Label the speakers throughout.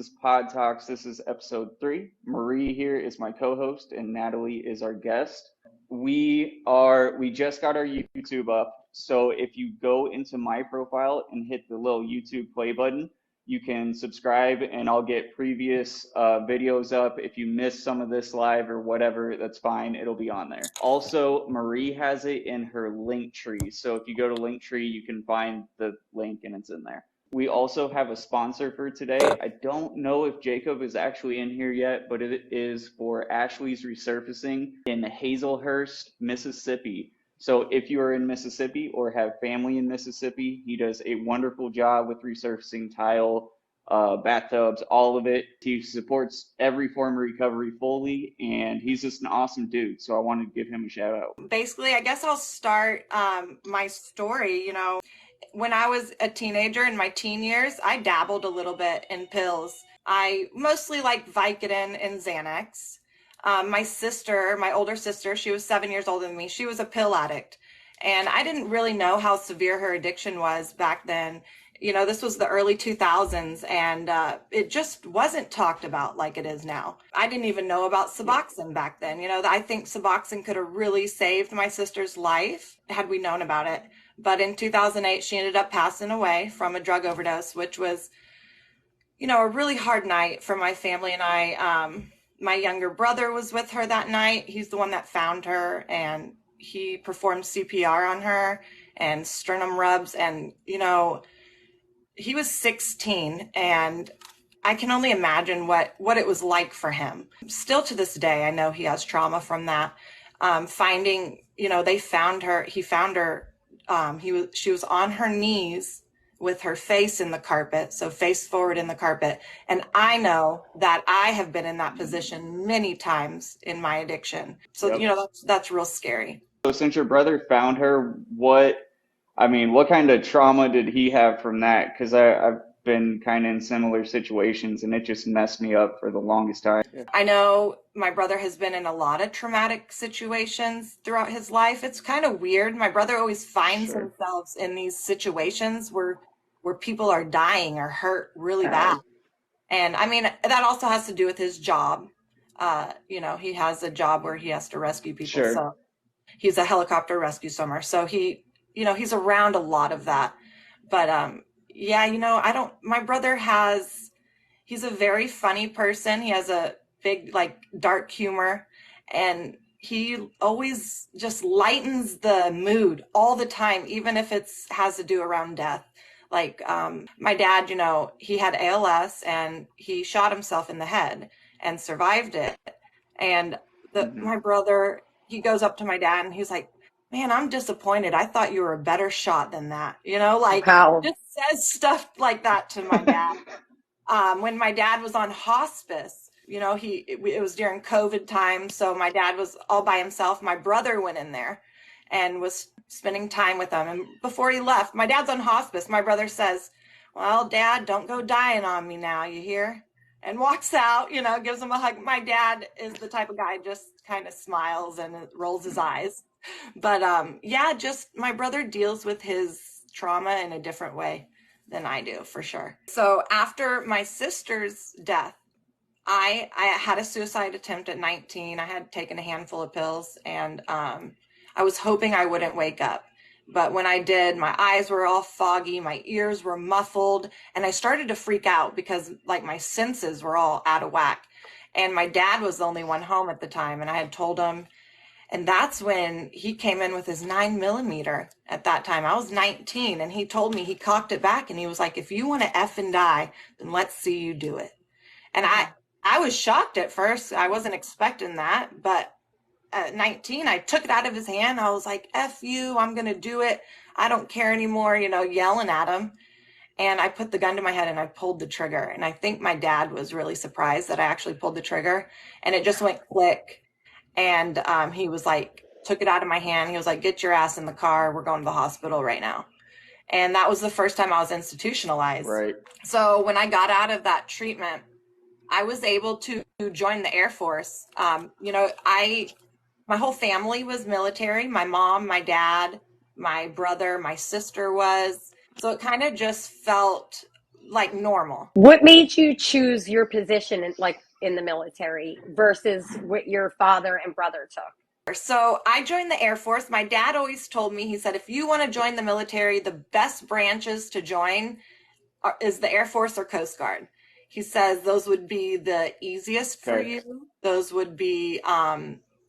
Speaker 1: is PodTox. This is episode 3. Marie here is my co-host, and Natalie is our guest. We just got our YouTube up, so if you go into my profile and hit the little YouTube play button, you can subscribe, and I'll get previous videos up. If you missed some of this live or whatever, that's fine. It'll be on there. Also, Marie has it in her link tree, so if you go to Linktree, you can find the link, and it's in there. We also have a sponsor for today. I don't know if Jacob is actually in here yet, but it is for Ashley's Resurfacing in Hazelhurst, Mississippi. So if you are in Mississippi or have family in Mississippi, he does a wonderful job with resurfacing tile, bathtubs, all of it. He supports every form of recovery fully, and he's just an awesome dude. So I wanted to give him a shout out.
Speaker 2: Basically, I guess I'll start my story. When I was a teenager in my teen years, I dabbled a little bit in pills. I mostly liked Vicodin and Xanax. My older sister, she was 7 years older than me. She was a pill addict. And I didn't really know how severe her addiction was back then. This was the early 2000s, and it just wasn't talked about like it is now. I didn't even know about Suboxone back then. I think Suboxone could have really saved my sister's life had we known about it. But in 2008, she ended up passing away from a drug overdose, which was, a really hard night for my family and I. My younger brother was with her that night. He's the one that found her, and he performed CPR on her and sternum rubs. And, he was 16, and I can only imagine what it was like for him. Still to this day, I know he has trauma from that. They found her, he found her. She was on her knees with her face in the carpet, so face forward in the carpet. And I know that I have been in that position many times in my addiction. So,
Speaker 1: Yep.
Speaker 2: That's real scary.
Speaker 1: So since your brother found her, what kind of trauma did he have from that? Because I've been kind of in similar situations, and it just messed me up for the longest time.
Speaker 2: I know my brother has been in a lot of traumatic situations throughout his life. It's kind of weird. My brother always finds himself in these situations where people are dying or hurt really bad. And that also has to do with his job. He has a job where he has to rescue people.
Speaker 1: Sure.
Speaker 2: So he's a helicopter rescue swimmer. So he's around a lot of that. But my brother he's a very funny person. He has a big, dark humor, and he always just lightens the mood all the time, even if has to do around death. My dad, he had ALS, and he shot himself in the head and survived it. And my brother, he goes up to my dad and he's like, "Man, I'm disappointed. I thought you were a better shot than that."
Speaker 1: Wow.
Speaker 2: Just says stuff like that to my dad. When my dad was on hospice, it was during COVID time. So my dad was all by himself. My brother went in there and was spending time with him. And before he left, my dad's on hospice. My brother says, "Well, Dad, don't go dying on me now, you hear?" And walks out, gives him a hug. My dad is the type of guy just kind of smiles and rolls his eyes. But just my brother deals with his trauma in a different way than I do, for sure. So after my sister's death, I had a suicide attempt at 19. I had taken a handful of pills, and I was hoping I wouldn't wake up. But when I did, my eyes were all foggy, my ears were muffled, and I started to freak out because my senses were all out of whack. And my dad was the only one home at the time, and I had told him. And that's when he came in with his 9mm at that time. I was 19, and he told me, he cocked it back, and he was like, "If you want to F and die, then let's see you do it." And I was shocked at first. I wasn't expecting that. But at 19, I took it out of his hand. I was like, "F you, I'm going to do it. I don't care anymore," yelling at him. And I put the gun to my head and I pulled the trigger. And I think my dad was really surprised that I actually pulled the trigger. And it just went click. And he was like, took it out of my hand. He was like, "Get your ass in the car. We're going to the hospital right now." And that was the first time I was institutionalized.
Speaker 1: Right.
Speaker 2: So when I got out of that treatment, I was able to join the Air Force. My whole family was military. My mom, my dad, my brother, my sister was. So it kind of just felt like normal.
Speaker 3: What made you choose your position in the military versus what your father and brother took?
Speaker 2: So I joined the Air Force. My dad always told me, he said, if you want to join the military, the best branches to join is the Air Force or Coast Guard. He says those would be the easiest for you. Those would be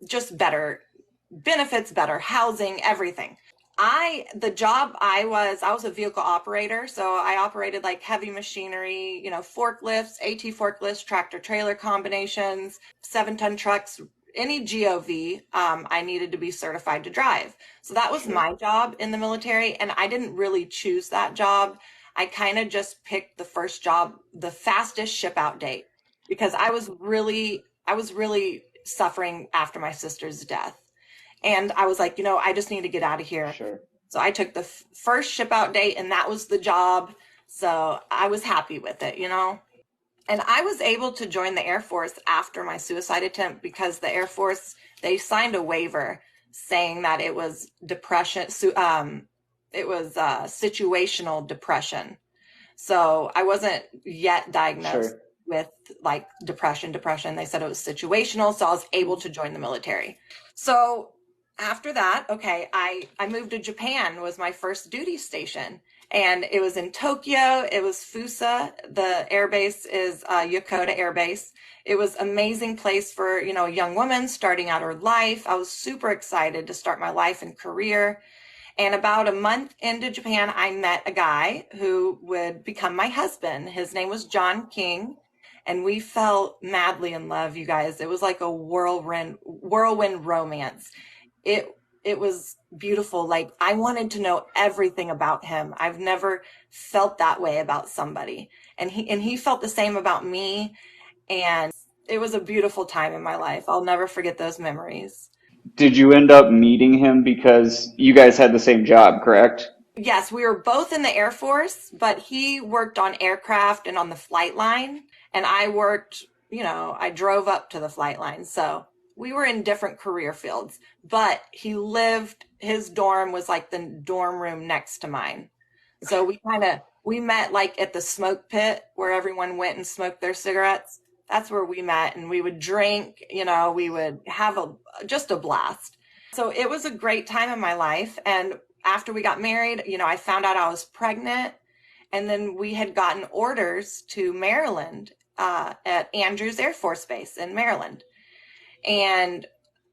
Speaker 2: just better benefits, better housing, everything. The job I was a vehicle operator. So I operated like heavy machinery, forklifts, AT forklifts, tractor trailer combinations, 7-ton trucks, any GOV, I needed to be certified to drive. So that was my job in the military. And I didn't really choose that job. I kind of just picked the first job, the fastest ship out date, because I was really suffering after my sister's death. And I was like, I just need to get out of here.
Speaker 1: Sure.
Speaker 2: So I took the first ship out date, and that was the job. So I was happy with it, And I was able to join the Air Force after my suicide attempt because the Air Force, they signed a waiver saying that it was depression. It was situational depression. So I wasn't yet diagnosed with like depression. They said it was situational. So I was able to join the military. So after that, okay, I moved to Japan, was my first duty station. And it was in Tokyo. It was Fusa. The air base is Yokota Air Base. It was an amazing place for, a young woman starting out her life. I was super excited to start my life and career. And about a month into Japan, I met a guy who would become my husband. His name was John King. And we fell madly in love, you guys. It was like a whirlwind romance. It was beautiful. Like, I wanted to know everything about him. I've never felt that way about somebody. And he felt the same about me. And it was a beautiful time in my life. I'll never forget those memories.
Speaker 1: Did you end up meeting him because you guys had the same job, correct?
Speaker 2: Yes, we were both in the Air Force, but he worked on aircraft and on the flight line. And I worked, I drove up to the flight line. So we were in different career fields, but his dorm was like the dorm room next to mine. So we met like at the smoke pit where everyone went and smoked their cigarettes. That's where we met, and we would drink, we would have just a blast. So it was a great time in my life. And after we got married, I found out I was pregnant, and then we had gotten orders to Maryland, at Andrews Air Force Base in Maryland. And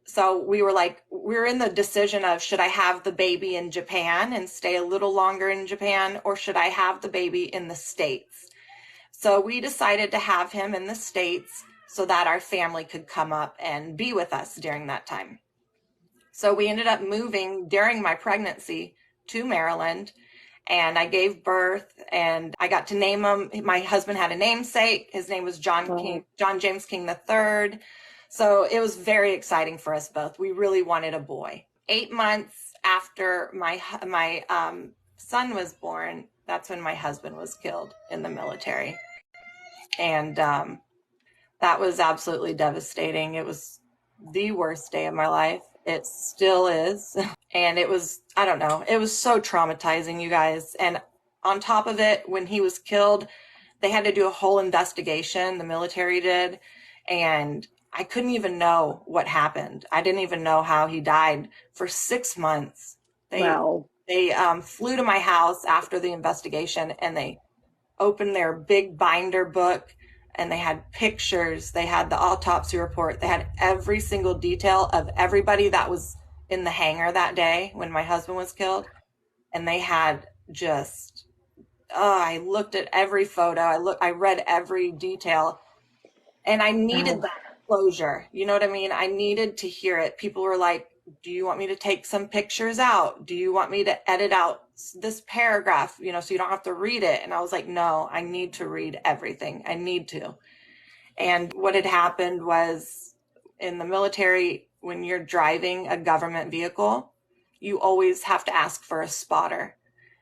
Speaker 2: so we were in the decision of, should I have the baby in Japan and stay a little longer in Japan, or should I have the baby in the States? So we decided to have him in the States so that our family could come up and be with us during that time. So we ended up moving during my pregnancy to Maryland, and I gave birth, and I got to name him. My husband had a namesake. His name was John James King III. So it was very exciting for us both. We really wanted a boy. 8 months after my son was born, that's when my husband was killed in the military. And that was absolutely devastating. It was the worst day of my life. It still is. And it was, I don't know, it was so traumatizing, you guys. And on top of it, when he was killed, they had to do a whole investigation, the military did. And I couldn't even know what happened. I didn't even know how he died for 6 months. They flew to my house after the investigation, and they opened their big binder book, and they had pictures. They had the autopsy report. They had every single detail of everybody that was in the hangar that day when my husband was killed. And they had just, I looked at every photo. I read every detail, and I needed that closure. You know what I mean? I needed to hear it. People were like, do you want me to take some pictures out? Do you want me to edit out this paragraph, so you don't have to read it? And I was like, no, I need to read everything. I need to. And what had happened was, in the military, when you're driving a government vehicle, you always have to ask for a spotter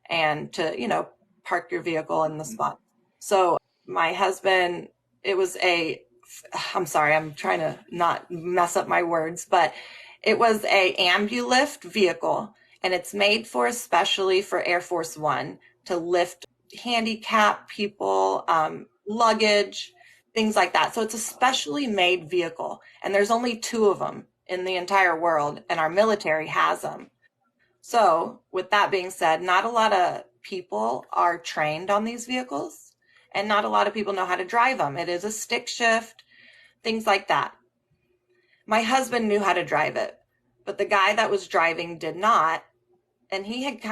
Speaker 2: and to, park your vehicle in the spot. So my husband, I'm sorry, I'm trying to not mess up my words, but it was a ambulift vehicle, and it's made especially for Air Force One to lift handicap people, luggage, things like that. So it's a specially made vehicle, and there's only 2 of them in the entire world, and our military has them. So with that being said, not a lot of people are trained on these vehicles, and not a lot of people know how to drive them. It is a stick shift, things like that. My husband knew how to drive it, but the guy that was driving did not, and he had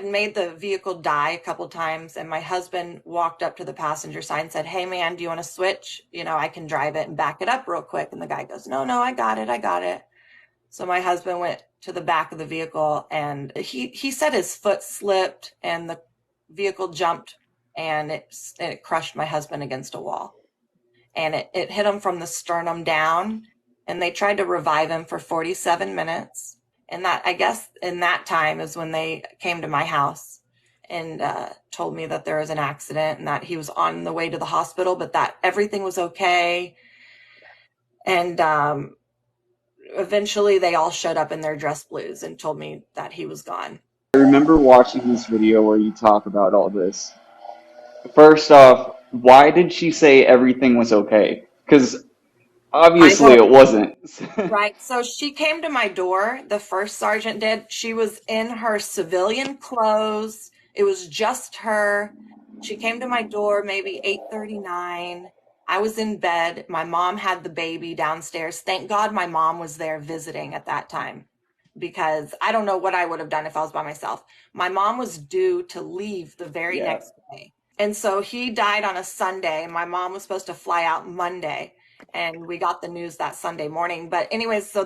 Speaker 2: made the vehicle die a couple times, and my husband walked up to the passenger side and said, "Hey man, do you want to switch? I can drive it and back it up real quick." And the guy goes, "No, I got it. So my husband went to the back of the vehicle, and he said his foot slipped and the vehicle jumped, and it crushed my husband against a wall, and it hit him from the sternum down, and they tried to revive him for 47 minutes. And that, I guess, in that time is when they came to my house and told me that there was an accident and that he was on the way to the hospital, but that everything was okay. And eventually they all showed up in their dress blues and told me that he was gone.
Speaker 1: I remember watching this video where you talk about all this. First off, why did she say everything was okay? Because
Speaker 2: I
Speaker 1: obviously
Speaker 2: don't
Speaker 1: it wasn't.
Speaker 2: Right. So she came to my door, the first sergeant did. She was in her civilian clothes. It was just her. She came to my door maybe 8:39. I was in bed. My mom had the baby downstairs. Thank God my mom was there visiting at that time, because I don't know what I would have done if I was by myself. My mom was due to leave the very
Speaker 1: Yeah.
Speaker 2: next day. And so he died on a Sunday. My mom was supposed to fly out Monday, and we got the news that Sunday morning. But anyways, so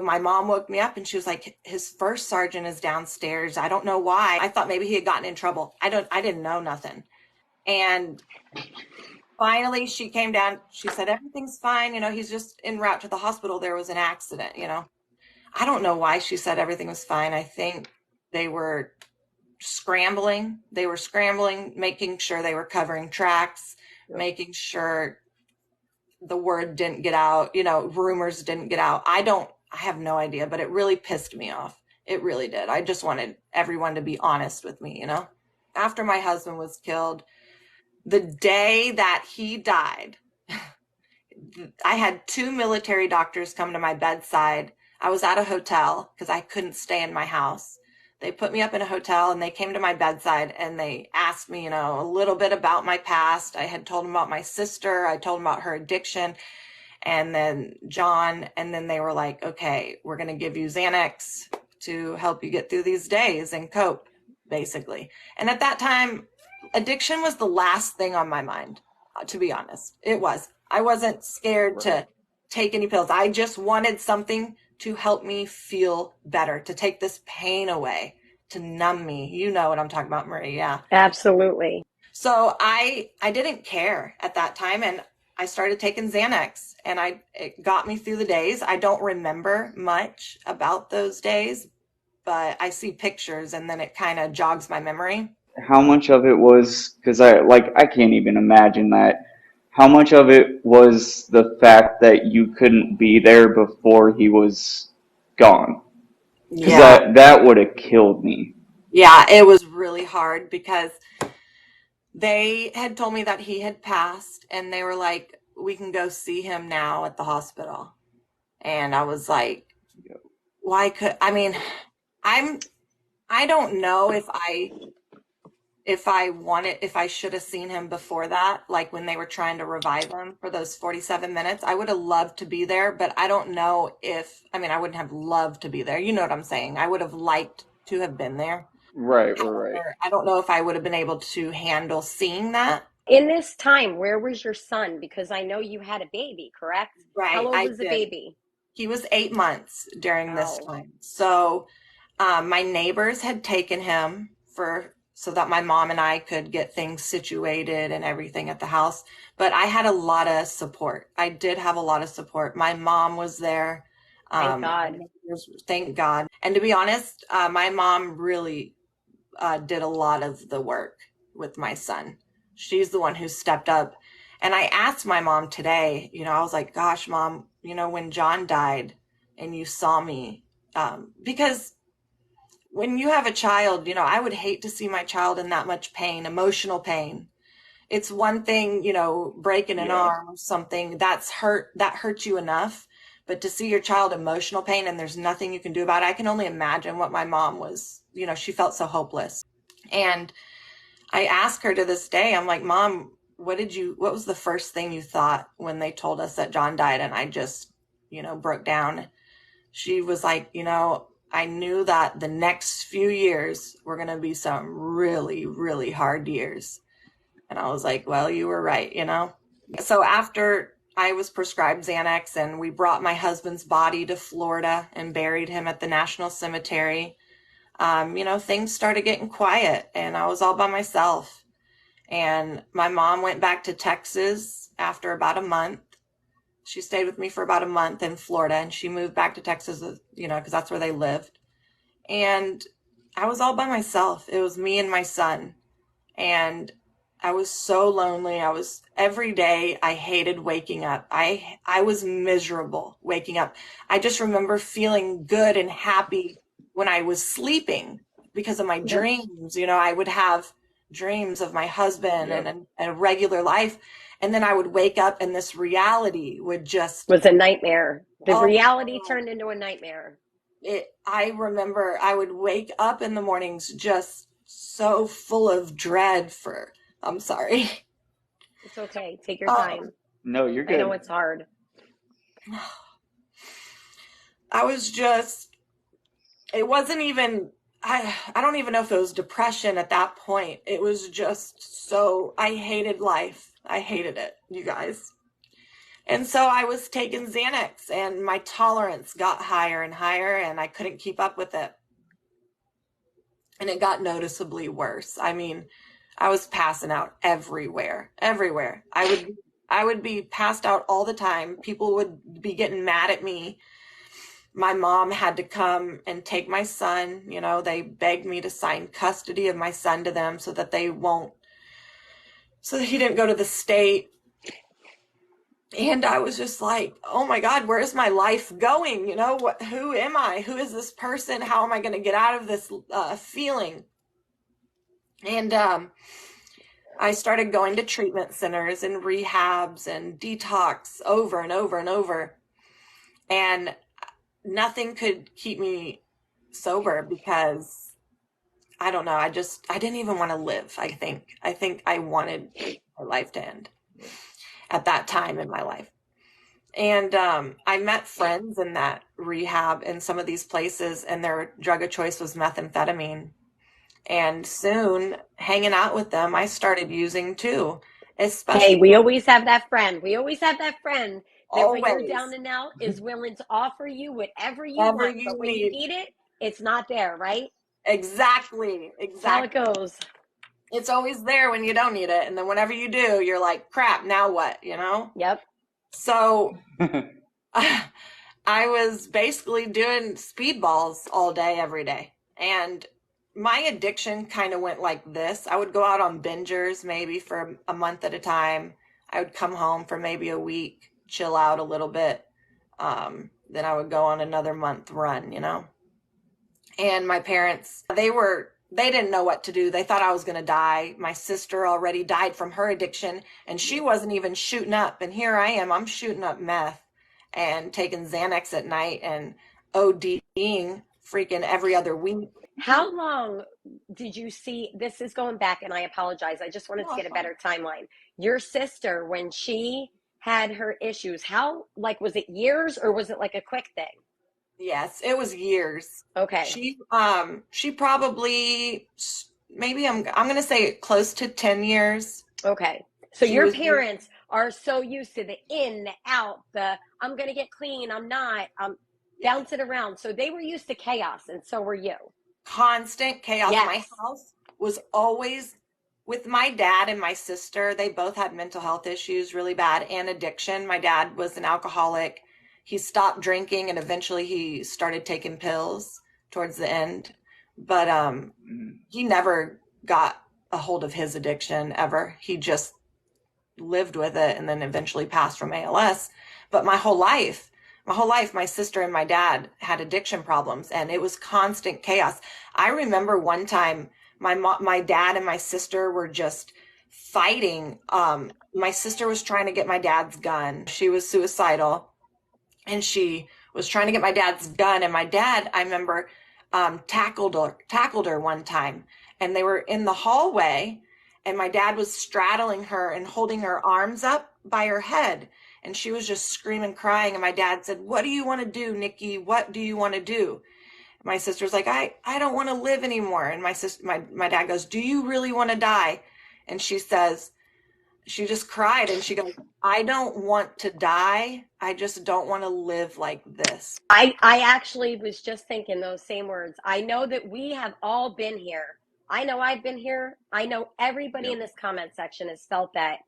Speaker 2: my mom woke me up and she was like, "His first sergeant is downstairs. I don't know why." I thought maybe he had gotten in trouble. I didn't know nothing. And finally she came down. She said, "Everything's fine. He's just en route to the hospital. There was an accident." I don't know why she said everything was fine. I think they were scrambling. Making sure they were covering tracks, making sure the word didn't get out, rumors didn't get out. I have no idea, but it really pissed me off. It really did. I just wanted everyone to be honest with me, After my husband was killed, the day that he died, I had 2 military doctors come to my bedside. I was at a hotel because I couldn't stay in my house. They put me up in a hotel and they came to my bedside and they asked me, a little bit about my past. I had told them about my sister. I told them about her addiction. And then John, and then they were like, "Okay, we're going to give you Xanax to help you get through these days and cope," basically. And at that time, addiction was the last thing on my mind, to be honest. It was. I wasn't scared to take any pills. I just wanted something to help me feel better, to take this pain away, to numb me. You know what I'm talking about, Marie. Yeah.
Speaker 3: Absolutely.
Speaker 2: So I didn't care at that time, and I started taking Xanax, and it got me through the days. I don't remember much about those days, but I see pictures and then it kind of jogs my memory.
Speaker 1: How much of it was, because I can't even imagine that. How much of it was the fact that you couldn't be there before he was gone? Because
Speaker 2: Yeah.
Speaker 1: that would have killed me.
Speaker 2: Yeah, it was really hard because they had told me that he had passed, and they were like, "We can go see him now at the hospital." And I was like, why I don't know if I should have seen him before that, like when they were trying to revive him for those 47 minutes. I would have loved to be there, but I don't know I wouldn't have loved to be there. You know what I'm saying? I would have liked to have been there.
Speaker 1: Right.
Speaker 2: I don't know if I would have been able to handle seeing that.
Speaker 3: In this time, where was your son? Because I know you had a baby, correct? How
Speaker 2: Right,
Speaker 3: old
Speaker 2: I
Speaker 3: was the
Speaker 2: did.
Speaker 3: baby?
Speaker 2: He was 8 months during this
Speaker 3: Oh,
Speaker 2: time. So my neighbors had taken him so that my mom and I could get things situated and everything at the house. But I had a lot of support. I did have a lot of support. My mom was there.
Speaker 3: thank God.
Speaker 2: Thank God. And to be honest, my mom really did a lot of the work with my son. She's the one who stepped up. And I asked my mom today, I was like, "Gosh, Mom, when John died and you saw me," because when you have a child, I would hate to see my child in that much pain, emotional pain. It's one thing, breaking an
Speaker 1: Yeah.
Speaker 2: arm or something that hurts you enough. But to see your child emotional pain and there's nothing you can do about it, I can only imagine what my mom was, she felt so hopeless. And I ask her to this day, I'm like, Mom, what was the first thing you thought when they told us that John died? And I just, broke down. She was like, I knew that the next few years were going to be some really, really hard years. And I was like, well, you were right, So after I was prescribed Xanax and we brought my husband's body to Florida and buried him at the National Cemetery, things started getting quiet and I was all by myself. And my mom went back to Texas after about a month. She stayed with me for about a month in Florida and she moved back to Texas, because that's where they lived. And I was all by myself. It was me and my son. And I was so lonely. Every day I hated waking up. I was miserable waking up. I just remember feeling good and happy when I was sleeping because of my dreams. I would have dreams of my husband and a regular life. And then I would wake up and this reality was
Speaker 3: a nightmare. The reality turned into a nightmare.
Speaker 2: I remember I would wake up in the mornings just so full of dread I'm sorry.
Speaker 3: It's okay. Take your time.
Speaker 1: No, you're good.
Speaker 3: I know it's hard.
Speaker 2: I was it wasn't even, I don't even know if it was depression at that point. It was just I hated life. I hated it, you guys. And so I was taking Xanax and my tolerance got higher and higher and I couldn't keep up with it. And it got noticeably worse. I mean, I was passing out everywhere. I would be passed out all the time. People would be getting mad at me. My mom had to come and take my son. They begged me to sign custody of my son to them so that he didn't go to the state. And I was just like, oh my God, where is my life going? Who am I? Who is this person? How am I going to get out of this feeling? And I started going to treatment centers and rehabs and detox over and over and over. And nothing could keep me sober because, I don't know, I didn't even want to live, I think. I think I wanted my life to end at that time in my life. And I met friends in that rehab in some of these places, and their drug of choice was methamphetamine. And soon, hanging out with them, I started using too.
Speaker 3: Hey, we always have that friend. That
Speaker 2: always.
Speaker 3: when you're down and out is willing to offer you whatever you want. But when you need it, it's not there, right?
Speaker 2: Exactly.
Speaker 3: That's how it goes.
Speaker 2: It's always there when you don't need it. And then whenever you do, you're like, crap, now what,
Speaker 3: Yep.
Speaker 2: So I was basically doing speedballs all day, every day. And my addiction kind of went like this. I would go out on bingers maybe for a month at a time. I would come home for maybe a week, chill out a little bit. Then I would go on another month run, And my parents, they didn't know what to do. They thought I was going to die. My sister already died from her addiction and she wasn't even shooting up. And here I am, I'm shooting up meth and taking Xanax at night and ODing freaking every other week.
Speaker 3: How long did you see, this is going back and I apologize. I just wanted to get a better timeline. Your sister, when she had her issues, was it years or was it like a quick thing?
Speaker 2: Yes, it was years.
Speaker 3: Okay.
Speaker 2: She probably, maybe I'm going to say close to 10 years.
Speaker 3: Okay. So your parents are so used to the in, the out, the I'm going to get clean, I'm not, bouncing around. So they were used to chaos and so were you.
Speaker 2: Constant chaos.
Speaker 3: Yes.
Speaker 2: My house was always with my dad and my sister. They both had mental health issues really bad and addiction. My dad was an alcoholic. He stopped drinking and eventually he started taking pills towards the end. But he never got a hold of his addiction ever. He just lived with it and then eventually passed from ALS. But my whole life, my whole life, my sister and my dad had addiction problems, and it was constant chaos. I remember one time my dad and my sister were just fighting. My sister was trying to get my dad's gun. She was suicidal, and she was trying to get my dad's gun. And my dad, I remember, tackled her one time, and they were in the hallway, and my dad was straddling her and holding her arms up by her head, and she was just screaming, crying. And my dad said, "What do you want to do, Nikki? What do you want to do?" My sister's like, I don't want to live anymore. And my dad goes, "Do you really want to die?" And she says, she just cried, and she goes, "I don't want to die. I just don't want to live like this."
Speaker 3: I actually was just thinking those same words. I know that we have all been here. I know I've been here. I know everybody in
Speaker 1: Yep.
Speaker 3: this comment section has felt that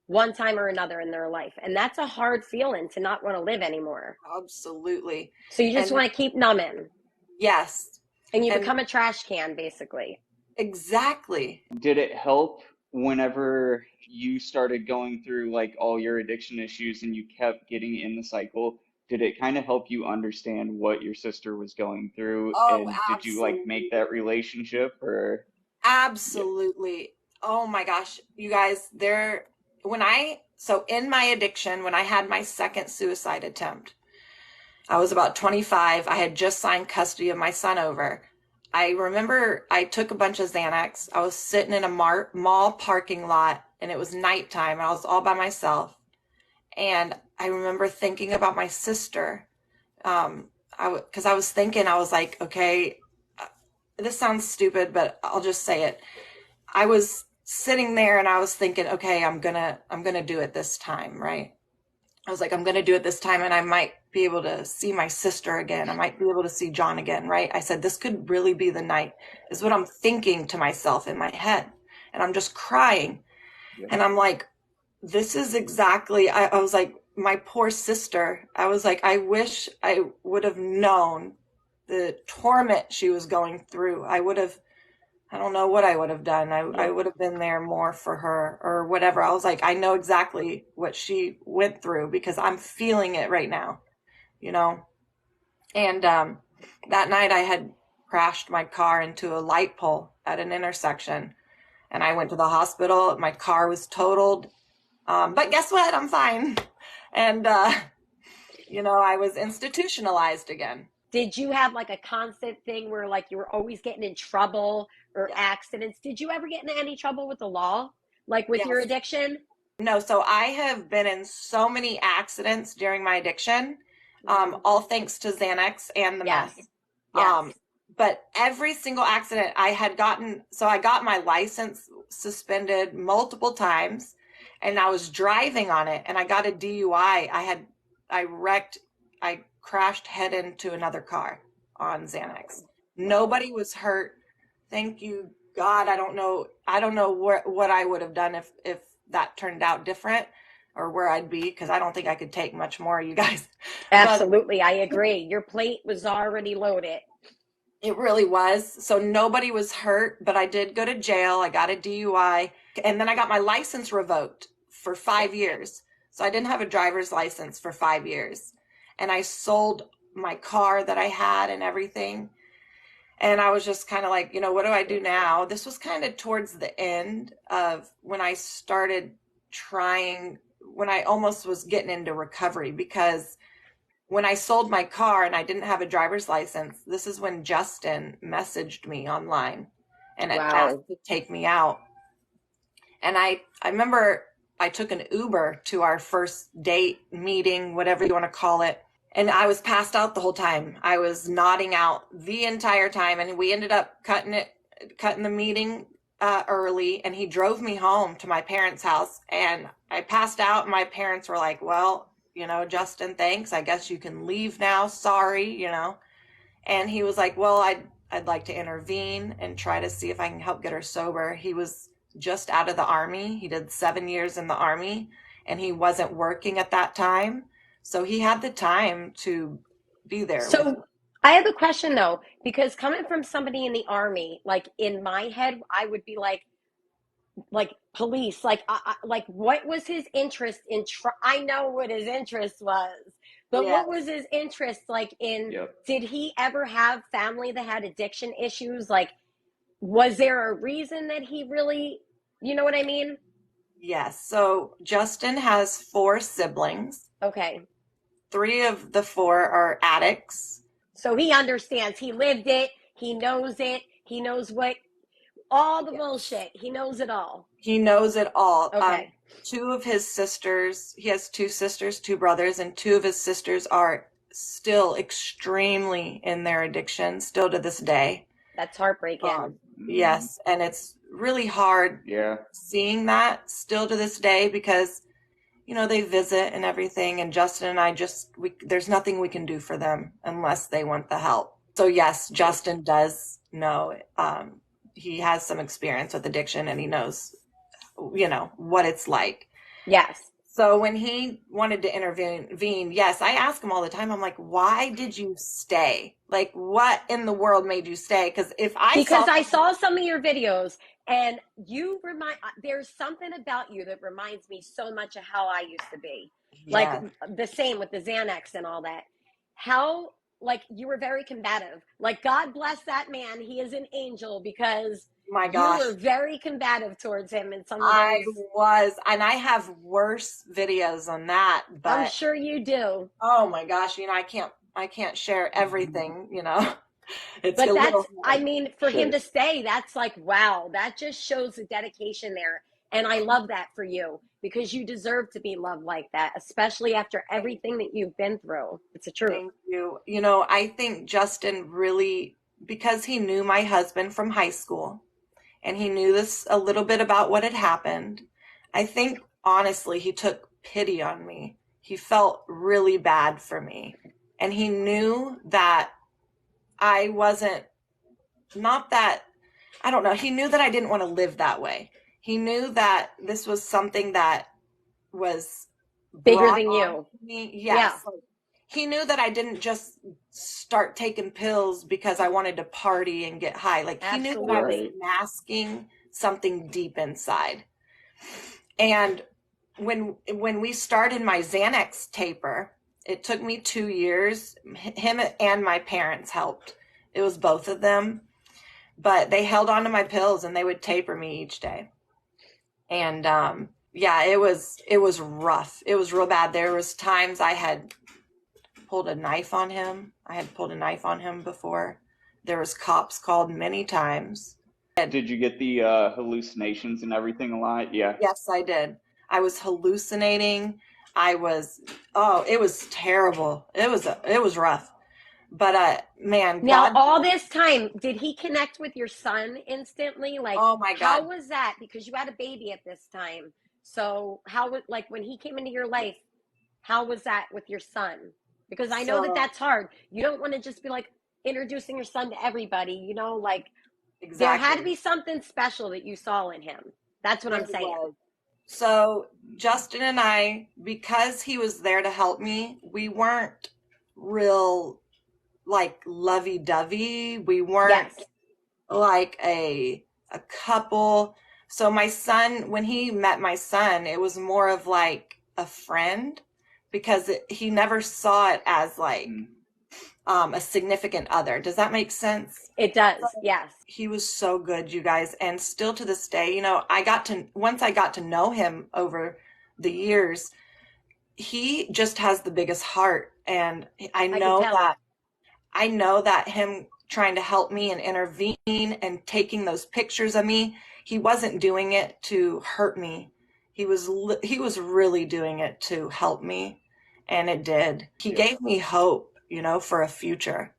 Speaker 3: one time or another in their life. And that's a hard feeling to not want to live anymore.
Speaker 2: Absolutely.
Speaker 3: So you just
Speaker 2: And
Speaker 3: want to keep numbing.
Speaker 2: yes.
Speaker 3: And you
Speaker 2: And
Speaker 3: become a trash can, basically.
Speaker 2: exactly.
Speaker 1: Did it help whenever you started going through like all your addiction issues and you kept getting in the cycle? Did it kind of help you understand what your sister was going through?
Speaker 2: Oh,
Speaker 1: And did you like make that
Speaker 2: absolutely.
Speaker 1: relationship or? Yep.
Speaker 2: Absolutely. Oh my gosh, you guys, so in my addiction, when I had my second suicide attempt, I was about 25. I had just signed custody of my son over. I remember I took a bunch of Xanax. I was sitting in a mall parking lot, and it was nighttime, and I was all by myself. And I remember thinking about my sister. Because I was thinking, I was like, okay, this sounds stupid, but I'll just say it. I was sitting there and I was thinking, okay, I'm gonna do it this time, right? I was like, I'm gonna do it this time, and I might be able to see my sister again. I might be able to see John again, right? I said, this could really be the night, is what I'm thinking to myself in my head. And I'm just crying.
Speaker 1: Yep.
Speaker 2: And I'm like, this is exactly, I was like, my poor sister. I was like, I wish I would have known the torment she was going through. I don't know what I would have done. I
Speaker 1: Yep.
Speaker 2: would have been there more for her or whatever. I was like, I know exactly what she went through because I'm feeling it right now, you know? And that night I had crashed my car into a light pole at an intersection, and I went to the hospital. My car was totaled. But guess what? I'm fine. And, I was institutionalized again.
Speaker 3: Did you have like a constant thing where like you were always getting in trouble or
Speaker 2: Yeah.
Speaker 3: accidents? Did you ever get into any trouble with the law? Like with your
Speaker 2: Yes.
Speaker 3: addiction?
Speaker 2: No, so I have been in so many accidents during my addiction, all thanks to Xanax and the
Speaker 3: Yes.
Speaker 2: meth.
Speaker 3: Yes.
Speaker 2: But every single accident I had so I got my license suspended multiple times, and I was driving on it, and I got a DUI. I crashed head into another car on Xanax. Nobody was hurt. Thank you, God. I don't know what I would have done if that turned out different, or where I'd be, because I don't think I could take much more, you guys. But
Speaker 3: Absolutely. I agree. Your plate was already loaded.
Speaker 2: it really was. So nobody was hurt, but I did go to jail. I got a DUI, and then I got my license revoked for 5 years. So I didn't have a driver's license for 5 years. And I sold my car that I had and everything. And I was just kind of like, what do I do now? This was kind of towards the end of when I started when I almost was getting into recovery, because when I sold my car and I didn't have a driver's license, this is when Justin messaged me online and it asked
Speaker 3: Wow.
Speaker 2: to take me out. And I remember I took an Uber to our first date, meeting, whatever you want to call it. And I was passed out the whole time. I was nodding out the entire time. And we ended up cutting the meeting early. And he drove me home to my parents' house. And I passed out. And my parents were like, well, Justin, thanks. I guess you can leave now. Sorry. And he was like, well, I'd like to intervene and try to see if I can help get her sober. He was just out of the Army. He did 7 years in the Army, and he wasn't working at that time. So he had the time to be there with me.
Speaker 3: So I have a question though, because coming from somebody in the Army, like in my head, I would be like, like police, like what was his interest in I know what his interest was, but
Speaker 2: Yeah.
Speaker 3: what was his interest like in,
Speaker 1: Yep.
Speaker 3: did he ever have family that had addiction issues? Like, was there a reason that he really, you know what I mean?
Speaker 2: Yes. So Justin has 4 siblings.
Speaker 3: Okay.
Speaker 2: 3 of the 4 are addicts.
Speaker 3: So he understands. He lived it. He knows it. He knows what, all the
Speaker 2: Yes.
Speaker 3: bullshit. He knows it all.
Speaker 2: He knows it all.
Speaker 3: Okay.
Speaker 2: 2 of his sisters, he has 2 sisters, 2 brothers, and 2 of his sisters are still extremely in their addiction, still to this day.
Speaker 3: That's heartbreaking.
Speaker 2: Yes, and it's really hard
Speaker 1: Yeah.
Speaker 2: seeing that still to this day because, they visit and everything, and Justin and I there's nothing we can do for them unless they want the help. So yes, Justin does know, he has some experience with addiction and he knows, what it's like.
Speaker 3: Yes.
Speaker 2: So when he wanted to intervene, yes, I ask him all the time. I'm like, why did you stay? Like, what in the world made you stay? Because I
Speaker 3: saw some of your videos, and there's something about you that reminds me so much of how I used to be. Like the same with the Xanax and all that. How, like, you were very combative. Like, God bless that man. He is an angel, because
Speaker 2: my gosh,
Speaker 3: you were very combative towards him in some of
Speaker 2: I
Speaker 3: those.
Speaker 2: was, and I have worse videos on that, but
Speaker 3: I'm sure you do.
Speaker 2: Oh my gosh, I can't share everything, It's
Speaker 3: But
Speaker 2: a
Speaker 3: that's,
Speaker 2: little
Speaker 3: I mean, for him
Speaker 1: Sure.
Speaker 3: to stay, that's like, wow, that just shows the dedication there. And I love that for you, because you deserve to be loved like that, especially after everything that you've been through. It's the truth.
Speaker 2: Thank you. I think Justin really, because he knew my husband from high school and he knew this a little bit about what had happened, I think honestly he took pity on me. He felt really bad for me. And he knew that I wasn't, not that, I don't know, he knew that I didn't want to live that way. He knew that this was something that was
Speaker 3: Bigger than you.
Speaker 2: Me. Yes.
Speaker 3: Yeah.
Speaker 2: He knew that I didn't just start taking pills because I wanted to party and get high. Like, he knew that I was masking something deep inside. And when we started my Xanax taper, it took me 2 years. Him and my parents helped. It was both of them. But they held on to my pills and they would taper me each day. And yeah, it was rough. It was real bad. There was times I had pulled a knife on him. I had pulled a knife on him before. There was cops called many times.
Speaker 1: Did you get the hallucinations and everything a lot? Yeah.
Speaker 2: Yes, I did. I was hallucinating. It was terrible. It was rough. But man,
Speaker 3: now
Speaker 2: God,
Speaker 3: all this time, did he connect with your son instantly? Like,
Speaker 2: oh my God,
Speaker 3: how was that? Because you had a baby at this time. So how was, like, when he came into your life, how was that with your son? Because I know that that's hard. You don't want to just be like introducing your son to everybody, like
Speaker 2: exactly.
Speaker 3: There had to be something special that you saw in him. That's what I'm saying.
Speaker 2: So Justin and I, because he was there to help me, we weren't real like lovey-dovey. We weren't like a couple. So my son, when he met my son, it was more of like a friend, because he never saw it as like a significant other. Does that make sense?
Speaker 3: It does, yes.
Speaker 2: He was so good, you guys. And still to this day, once I got to know him over the years, he just has the biggest heart. And I know that him trying to help me and intervene and taking those pictures of me, he wasn't doing it to hurt me. He was really doing it to help me. And it did. He gave me hope, for a future.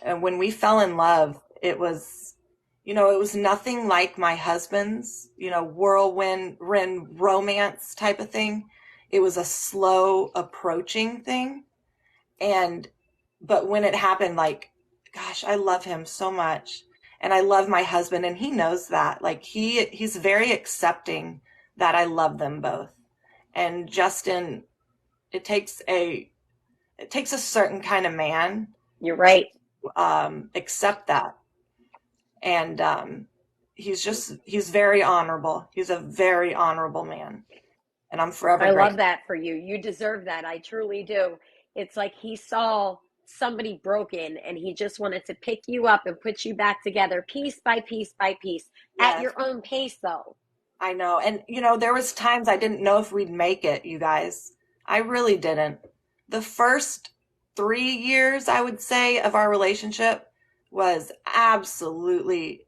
Speaker 2: And when we fell in love, it was nothing like my husband's, whirlwind romance type of thing. It was a slow approaching thing. But when it happened, like, gosh, I love him so much. And I love my husband, and he knows that. Like, he's very accepting that I love them both. And Justin, it takes a certain kind of man.
Speaker 3: You're right.
Speaker 2: Accept that. And he's very honorable. He's a very honorable man. And I'm forever
Speaker 3: I love
Speaker 2: grateful.
Speaker 3: that for you. You deserve that. I truly do. It's like he saw somebody broken and he just wanted to pick you up and put you back together piece by piece by piece at
Speaker 2: Yes,
Speaker 3: your own pace, though.
Speaker 2: I know. And there was times I didn't know if we'd make it, you guys. I really didn't. The first 3 years, I would say, of our relationship was absolutely,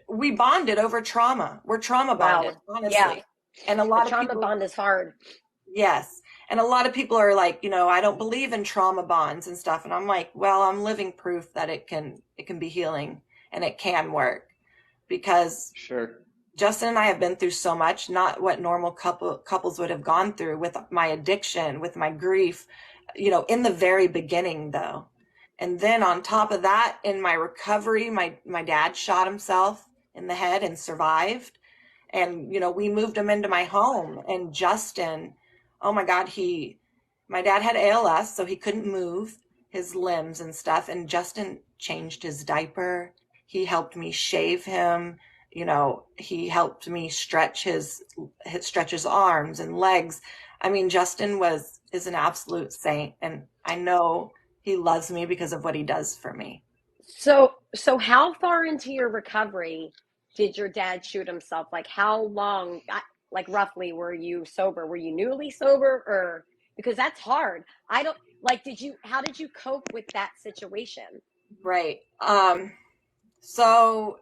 Speaker 2: we bonded over trauma. We're trauma
Speaker 3: Wow.
Speaker 2: bonded,
Speaker 3: Yeah.
Speaker 2: honestly. And a
Speaker 3: A
Speaker 2: lot of
Speaker 3: trauma
Speaker 2: people,
Speaker 3: bond is hard.
Speaker 2: yes. And a lot of people are like, I don't believe in trauma bonds and stuff. And I'm like, well, I'm living proof that it can be healing and it can work, because
Speaker 1: Sure.
Speaker 2: Justin and I have been through so much, not what normal couples would have gone through, with my addiction, with my grief, in the very beginning though. And then on top of that, in my recovery, my dad shot himself in the head and survived. And, we moved him into my home, and Justin, oh my God, my dad had ALS, so he couldn't move his limbs and stuff. And Justin changed his diaper. He helped me shave him. He helped me stretch his arms and legs. I mean, Justin is an absolute saint, and I know he loves me because of what he does for me.
Speaker 3: So how far into your recovery did your dad shoot himself? Like how long, like roughly, were you sober? Were you newly sober, or because that's hard. I don't like, how did you cope with that situation?
Speaker 2: Right. So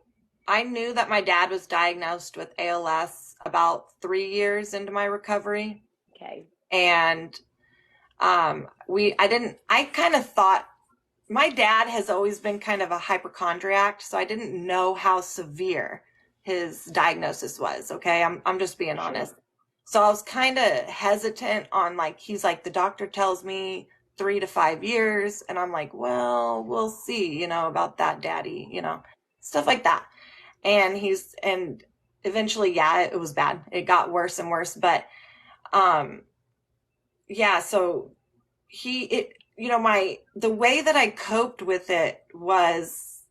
Speaker 2: I knew that my dad was diagnosed with ALS about 3 years into my recovery.
Speaker 3: Okay.
Speaker 2: And I kind of thought, my dad has always been kind of a hypochondriac, so I didn't know how severe his diagnosis was. Okay. I'm just being
Speaker 1: Sure.
Speaker 2: honest. So I was kind of hesitant on, like, he's like, the doctor tells me 3 to 5 years. And I'm like, well, we'll see, about that, daddy, stuff like that. And eventually, yeah, it was bad. It got worse and worse. But, yeah, so the way that I coped with it was,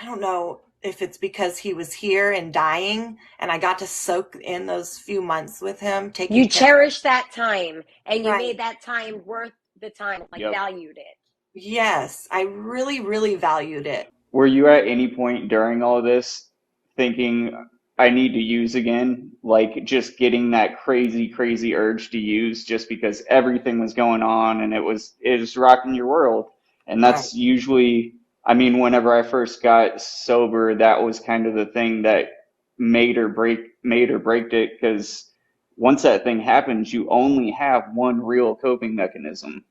Speaker 2: I don't know if it's because he was here and dying and I got to soak in those few months with him, taking
Speaker 3: You
Speaker 2: care.
Speaker 3: cherished that time and you
Speaker 2: Right.
Speaker 3: made that time worth the time, like
Speaker 1: Yep.
Speaker 3: valued it.
Speaker 2: Yes, I really, really valued it.
Speaker 1: Were you at any point during all this thinking, I need to use again? Like just getting that crazy, crazy urge to use just because everything was going on and it was rocking your world. And
Speaker 2: Right.
Speaker 1: that's usually, I mean, whenever I first got sober, that was kind of the thing that made or break it, because once that thing happens, you only have one real coping mechanism.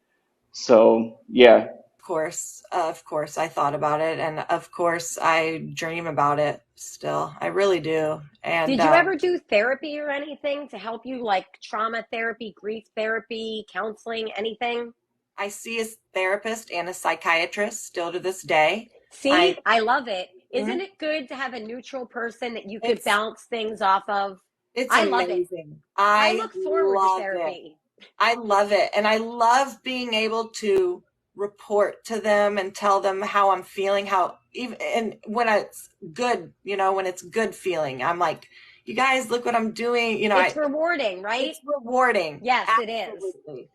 Speaker 1: So yeah.
Speaker 2: Of course, I thought about it, and of course, I dream about it still. I really do. And
Speaker 3: Did you ever do therapy or anything to help you, like trauma therapy, grief therapy, counseling, anything?
Speaker 2: I see a therapist and a psychiatrist still to this day.
Speaker 3: See,
Speaker 2: I
Speaker 3: I love it. Isn't
Speaker 2: Mhm.
Speaker 3: it good to have a neutral person that you could
Speaker 2: it's
Speaker 3: bounce things off of?
Speaker 2: it's
Speaker 3: I love it.
Speaker 2: amazing.
Speaker 3: I
Speaker 2: I
Speaker 3: look forward to
Speaker 2: love it.
Speaker 3: therapy.
Speaker 2: I love it. And I love being able to report to them and tell them how I'm feeling, how even, and when it's good, when it's good feeling, I'm like, you guys, look what I'm doing.
Speaker 3: It's rewarding, right?
Speaker 2: It's rewarding.
Speaker 3: Yes, it is.
Speaker 2: Absolutely.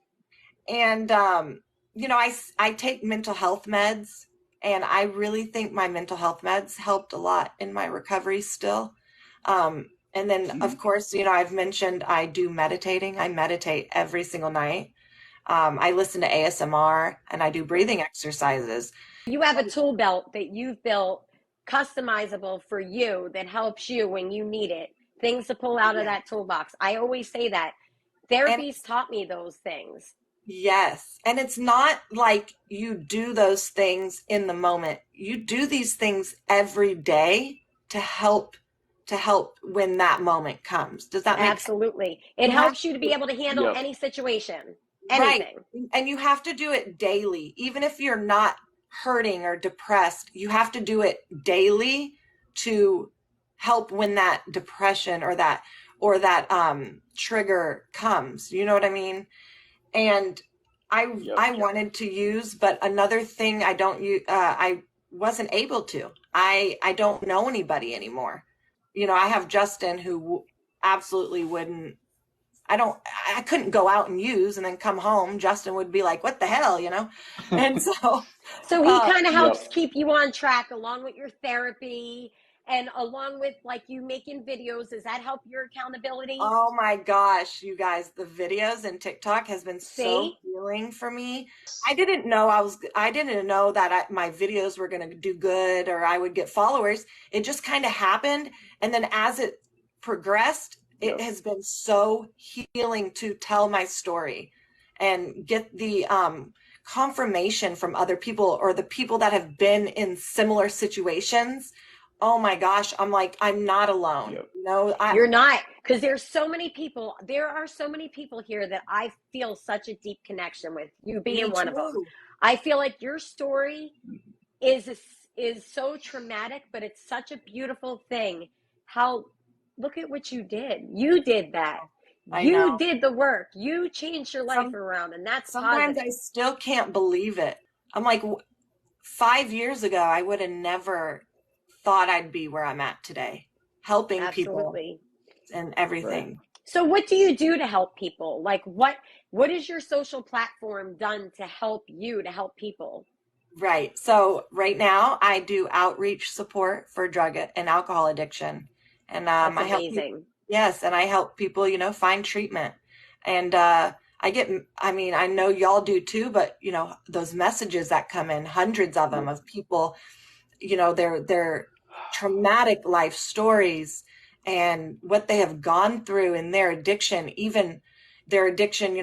Speaker 2: And, I take mental health meds, and I really think my mental health meds helped a lot in my recovery still. And then, of course, I've mentioned I do meditating. I meditate every single night. I listen to ASMR and I do breathing exercises.
Speaker 3: You have a tool belt that you've built customizable for you that helps you when you need it. Things to pull out of
Speaker 2: Yeah.
Speaker 3: that toolbox. I always say that.
Speaker 2: And
Speaker 3: Therapy's taught me those things.
Speaker 2: yes, and it's not like you do those things in the moment. You do these things every day to help when that moment comes. Does that make sense?
Speaker 3: Absolutely. It
Speaker 2: You have
Speaker 3: helps you to
Speaker 2: to,
Speaker 3: be able to handle
Speaker 1: Yep.
Speaker 3: any situation,
Speaker 2: right.
Speaker 3: anything.
Speaker 2: And you have to do it daily. Even if you're not hurting or depressed, you have to do it daily to help when that depression or that trigger comes. You know what I mean? And I
Speaker 1: Yep.
Speaker 2: I wanted to use, but another thing I don't use, I wasn't able to. I don't know anybody anymore. I have Justin who absolutely wouldn't, I couldn't go out and use and then come home. Justin would be like, what the hell, And so,
Speaker 3: So he kind of
Speaker 1: Yep.
Speaker 3: helps keep you on track along with your therapy and along with like you making videos. Does that help your accountability?
Speaker 2: oh my gosh, you guys, the videos and TikTok has been so
Speaker 3: See?
Speaker 2: healing for me. I didn't know that my videos were going to do good or I would get followers. It just kind of happened. And then as it progressed, it
Speaker 1: Yep.
Speaker 2: has been so healing to tell my story and get the confirmation from other people or the people that have been in similar situations. Oh my gosh, I'm like, I'm not alone.
Speaker 1: Yep.
Speaker 3: You're not, because there are so many people here that I feel such a deep connection with, you
Speaker 2: Me
Speaker 3: being one of them.
Speaker 2: too.
Speaker 3: I feel like your story is is so traumatic, but it's such a beautiful thing. How Look at what you did. You did that.
Speaker 2: I
Speaker 3: You
Speaker 2: know.
Speaker 3: did the work. You changed your life
Speaker 2: Some
Speaker 3: around, and that's
Speaker 2: sometimes
Speaker 3: positive.
Speaker 2: I still can't believe it. I'm like, 5 years ago, I would have never thought I'd be where I'm at today, helping people
Speaker 3: Absolutely.
Speaker 2: and
Speaker 1: Right.
Speaker 2: everything.
Speaker 3: So what do you do to help people? Like what is your social platform done to help you to help people?
Speaker 2: Right. So right now, I do outreach support for drug and alcohol addiction, and
Speaker 3: That's
Speaker 2: I help people.
Speaker 3: amazing.
Speaker 2: Yes, and I help people, find treatment. And I mean, I know y'all do too, but those messages that come in, hundreds of them
Speaker 1: Yep.
Speaker 2: of people, their traumatic life stories and what they have gone through in their addiction, even their addiction,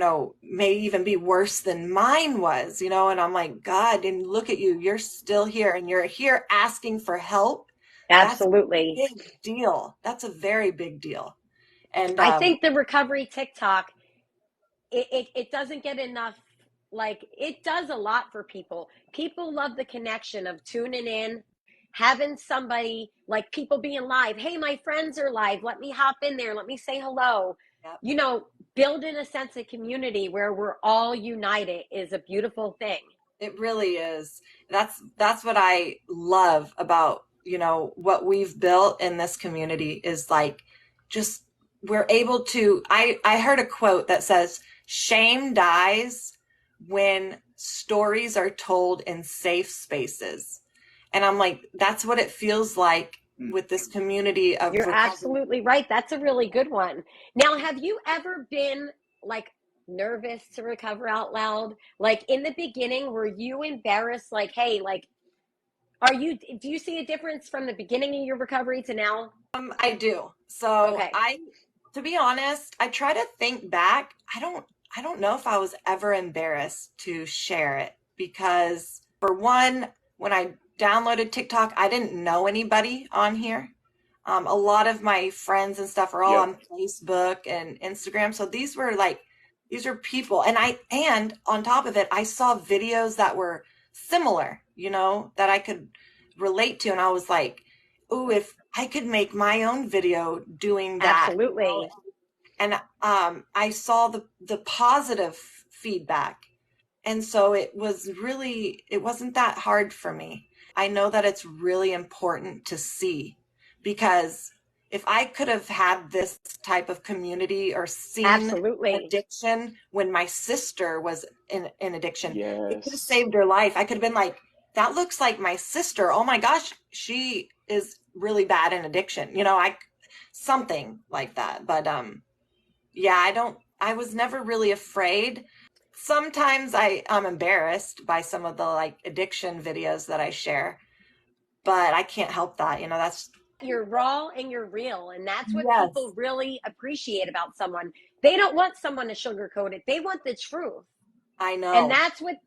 Speaker 2: may even be worse than mine was, and I'm like, God, and look at you, you're still here and you're here asking for help. That's a
Speaker 3: Absolutely.
Speaker 2: big deal. That's a very big deal. And
Speaker 3: I think the recovery TikTok, it doesn't get enough, like it does a lot for people. People love the connection of tuning in, having somebody, like people being live. Hey, my friends are live. Let me hop in there. Let me say hello.
Speaker 2: yep,
Speaker 3: You know, building a sense of community where we're all united is a beautiful thing.
Speaker 2: it really is. That's what I love about, what we've built in this community is like just we're able to I heard a quote that says shame dies when stories are told in safe spaces. And I'm like, that's what it feels like
Speaker 1: Mm.
Speaker 2: with this community of
Speaker 3: You're
Speaker 2: recovery.
Speaker 3: absolutely right. That's a really good one. Now, have you ever been like nervous to recover out loud? Like in the beginning, were you embarrassed? Like, hey, like, do you see a difference from the beginning of your recovery to now?
Speaker 2: I do. So
Speaker 3: Okay.
Speaker 2: to be honest, I try to think back. I don't know if I was ever embarrassed to share it because for one, when I downloaded TikTok, I didn't know anybody on here. A lot of my friends and stuff are all
Speaker 1: Yep.
Speaker 2: on Facebook and Instagram. So these were people. And on top of it, I saw videos that were similar, that I could relate to. And I was like, ooh, if I could make my own video doing that,
Speaker 3: Absolutely.
Speaker 2: and I saw the positive feedback. And so it wasn't that hard for me. I know that it's really important to see because if I could have had this type of community or seen
Speaker 3: Absolutely.
Speaker 2: addiction when my sister was in addiction, it could have
Speaker 1: Yes.
Speaker 2: saved her life. I could have been like, that looks like my sister. Oh my gosh, she is really bad in addiction. Something like that. But yeah, I was never really afraid. Sometimes I'm embarrassed by some of the like addiction videos that I share, but I can't help that. That's
Speaker 3: You're raw and you're real. And that's what
Speaker 2: yes,
Speaker 3: people really appreciate about someone. They don't want someone to sugarcoat it, they want the truth.
Speaker 2: I
Speaker 3: And
Speaker 2: know.
Speaker 3: that's what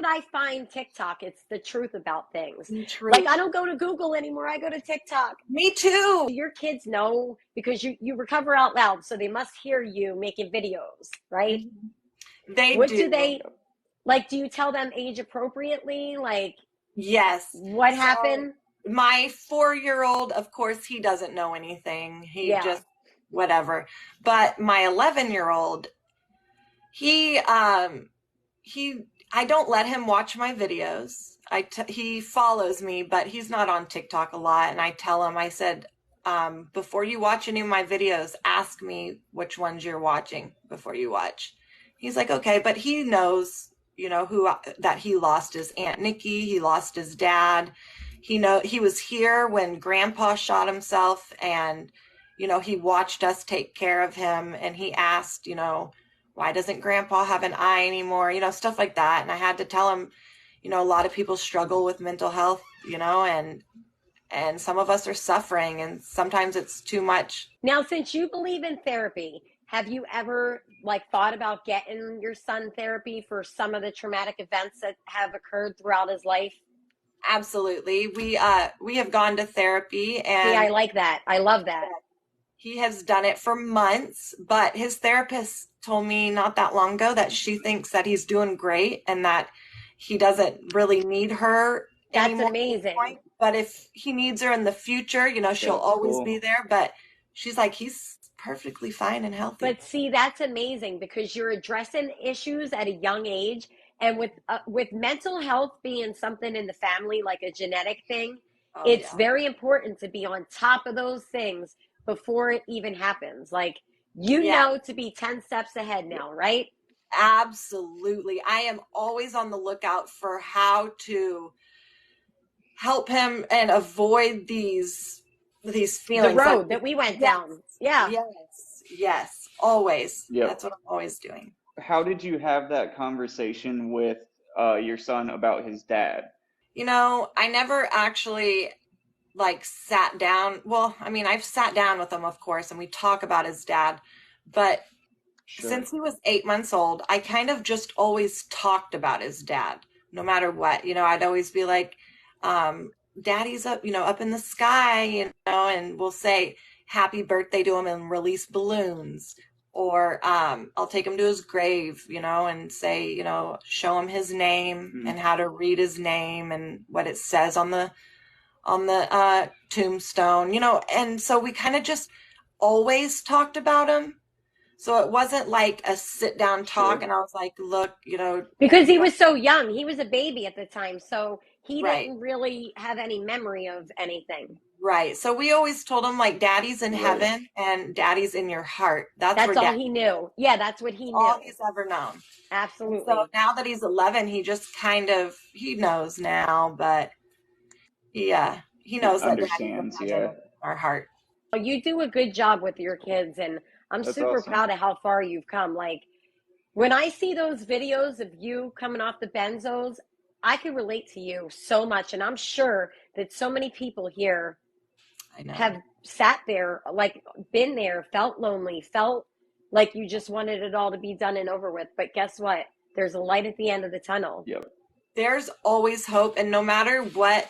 Speaker 3: I find TikTok. It's the truth about things.
Speaker 2: The
Speaker 3: Like I
Speaker 2: truth.
Speaker 3: don't go to Google anymore. I go to TikTok.
Speaker 2: Me too.
Speaker 3: Your kids know because you recover out loud, so they must hear you making videos, right?
Speaker 2: Mhm. They
Speaker 3: What do
Speaker 2: do.
Speaker 3: they like? Do you tell them age appropriately? Like
Speaker 2: Yes.
Speaker 3: what
Speaker 2: So
Speaker 3: happened?
Speaker 2: my 4-year-old, of course, he doesn't know anything. He
Speaker 3: Yeah,
Speaker 2: just whatever. But my 11-year-old, he he I don't let him watch my videos. He follows me, but he's not on TikTok a lot. And I tell him, I said, before you watch any of my videos, ask me which ones you're watching before you watch. He's like, okay, but he knows, that he lost his Aunt Nikki, he lost his dad. He was here when Grandpa shot himself, and, he watched us take care of him, and he asked, why doesn't Grandpa have an eye anymore? Stuff like that. And I had to tell him, a lot of people struggle with mental health, and some of us are suffering, and sometimes it's too much.
Speaker 3: Now, since you believe in therapy, have you ever thought about getting your son therapy for some of the traumatic events that have occurred throughout his life?
Speaker 2: Absolutely. We have gone to therapy, and
Speaker 3: see, I like that. I love that.
Speaker 2: He has done it for months, but his therapist told me not that long ago that she thinks that he's doing great and that he doesn't really need her anymore.
Speaker 3: That's amazing.
Speaker 2: But if he needs her in the future, she'll always be there. But she's like, he's perfectly fine and healthy.
Speaker 3: But see, that's amazing because you're addressing issues at a young age. And with mental health being something in the family, like a genetic thing, it's very important to be on top of those things before it even happens. Know to be 10 steps ahead now, right?
Speaker 2: Absolutely. I am always on the lookout for how to help him and avoid these feelings.
Speaker 3: The road that we went down. Yeah.
Speaker 2: Yes. Always.
Speaker 1: Yep.
Speaker 2: That's what I'm always doing.
Speaker 1: How did you have that conversation with your son about his dad?
Speaker 2: I never actually sat down. Well, I mean, I've sat down with him, of course, and we talk about his dad, but since he was 8 months old, I kind of just always talked about his dad, no matter what. I'd always be like, Daddy's up, up in the sky, and we'll say happy birthday to him and release balloons. Or I'll take him to his grave, and say, show him his name and how to read his name and what it says on the tombstone, and so we kind of just always talked about him. So it wasn't like a sit down talk. And I was like, look,
Speaker 3: because he was so young, he was a baby at the time. So he didn't really have any memory of anything.
Speaker 2: Right. So we always told him Daddy's in heaven and Daddy's in your heart. That's
Speaker 3: all he knew. Yeah. That's what he knew.
Speaker 2: All he's ever known.
Speaker 3: Absolutely.
Speaker 2: And so now that he's 11, he just he knows now, but he knows that
Speaker 1: understands,
Speaker 2: Daddy's in our heart.
Speaker 3: You do a good job with your kids, and I'm super proud of how far you've come. When I see those videos of you coming off the benzos, I can relate to you so much. And I'm sure that so many people here have sat there, been there, felt lonely, felt like you just wanted it all to be done and over with. But guess what? There's a light at the end of the tunnel.
Speaker 1: Yep.
Speaker 2: There's always hope. And no matter what,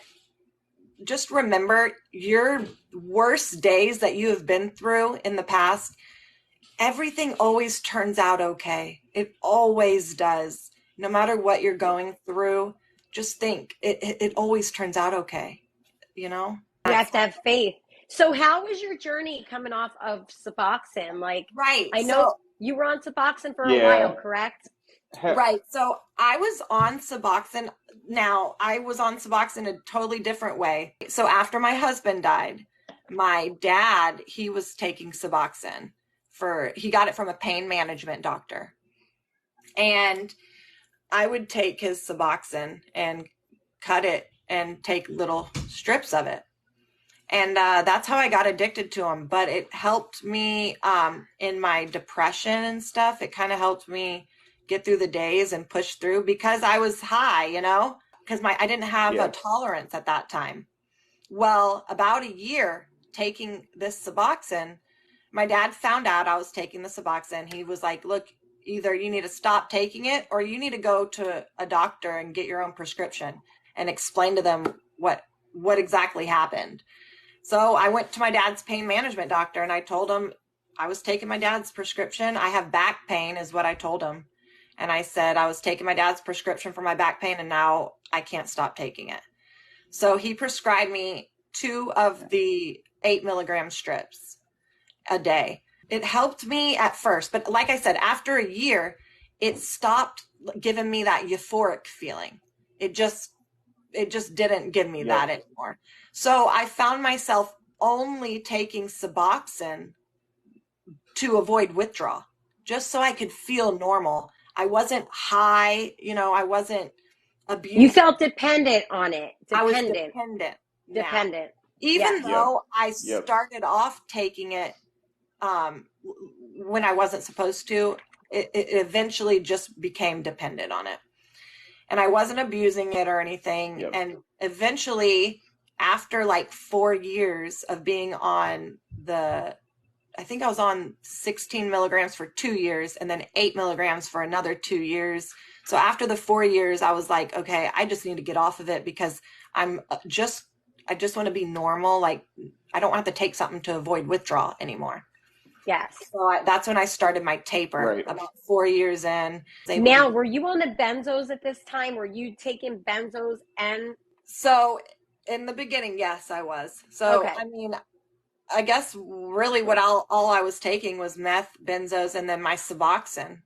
Speaker 2: just remember your worst days that you have been through in the past, everything always turns out okay. It always does. No matter what you're going through, just think it always turns out okay. You
Speaker 3: have to have faith. So how was your journey coming off of Suboxone?
Speaker 2: Right.
Speaker 3: I know you were on Suboxone for a while, correct?
Speaker 2: Right. So I was on Suboxone. Now, I was on Suboxone a totally different way. So after my husband died, my dad, he was taking Suboxone he got it from a pain management doctor. And I would take his Suboxone and cut it and take little strips of it. And that's how I got addicted to him. But it helped me in my depression and stuff. It kind of helped me get through the days and push through because I was high, because I didn't have a tolerance at that time. Well, about a year taking this Suboxone, my dad found out I was taking the Suboxone. He was like, look, either you need to stop taking it or you need to go to a doctor and get your own prescription and explain to them what exactly happened. So I went to my dad's pain management doctor and I told him I was taking my dad's prescription. I have back pain is what I told him. And I said I was taking my dad's prescription for my back pain and now I can't stop taking it. So he prescribed me 2 of the 8 milligram strips a day. It helped me at first, but like I said, after a year, it stopped giving me that euphoric feeling. It just didn't give me that anymore. So I found myself only taking Suboxone to avoid withdrawal, just so I could feel normal. I wasn't high, I wasn't abused.
Speaker 3: You felt dependent on it.
Speaker 2: I was dependent.
Speaker 3: Dependent.
Speaker 2: Even though I
Speaker 1: Yep.
Speaker 2: started off taking it when I wasn't supposed to, it eventually just became dependent on it. And I wasn't abusing it or anything.
Speaker 1: Yep.
Speaker 2: And eventually, after like 4 years of being on I think I was on 16 milligrams for 2 years and then 8 milligrams for another 2 years. So after the 4 years, I was like, okay, I just need to get off of it because I just want to be normal. Like, I don't want to take something to avoid withdrawal anymore.
Speaker 3: Yes.
Speaker 2: So that's when I started my taper, about 4 years in.
Speaker 3: Now, were you on the benzos at this time? Were you taking benzos and?
Speaker 2: So in the beginning, yes, I was. So,
Speaker 3: okay.
Speaker 2: I mean, I guess really what all I was taking was meth, benzos, and then my Suboxone.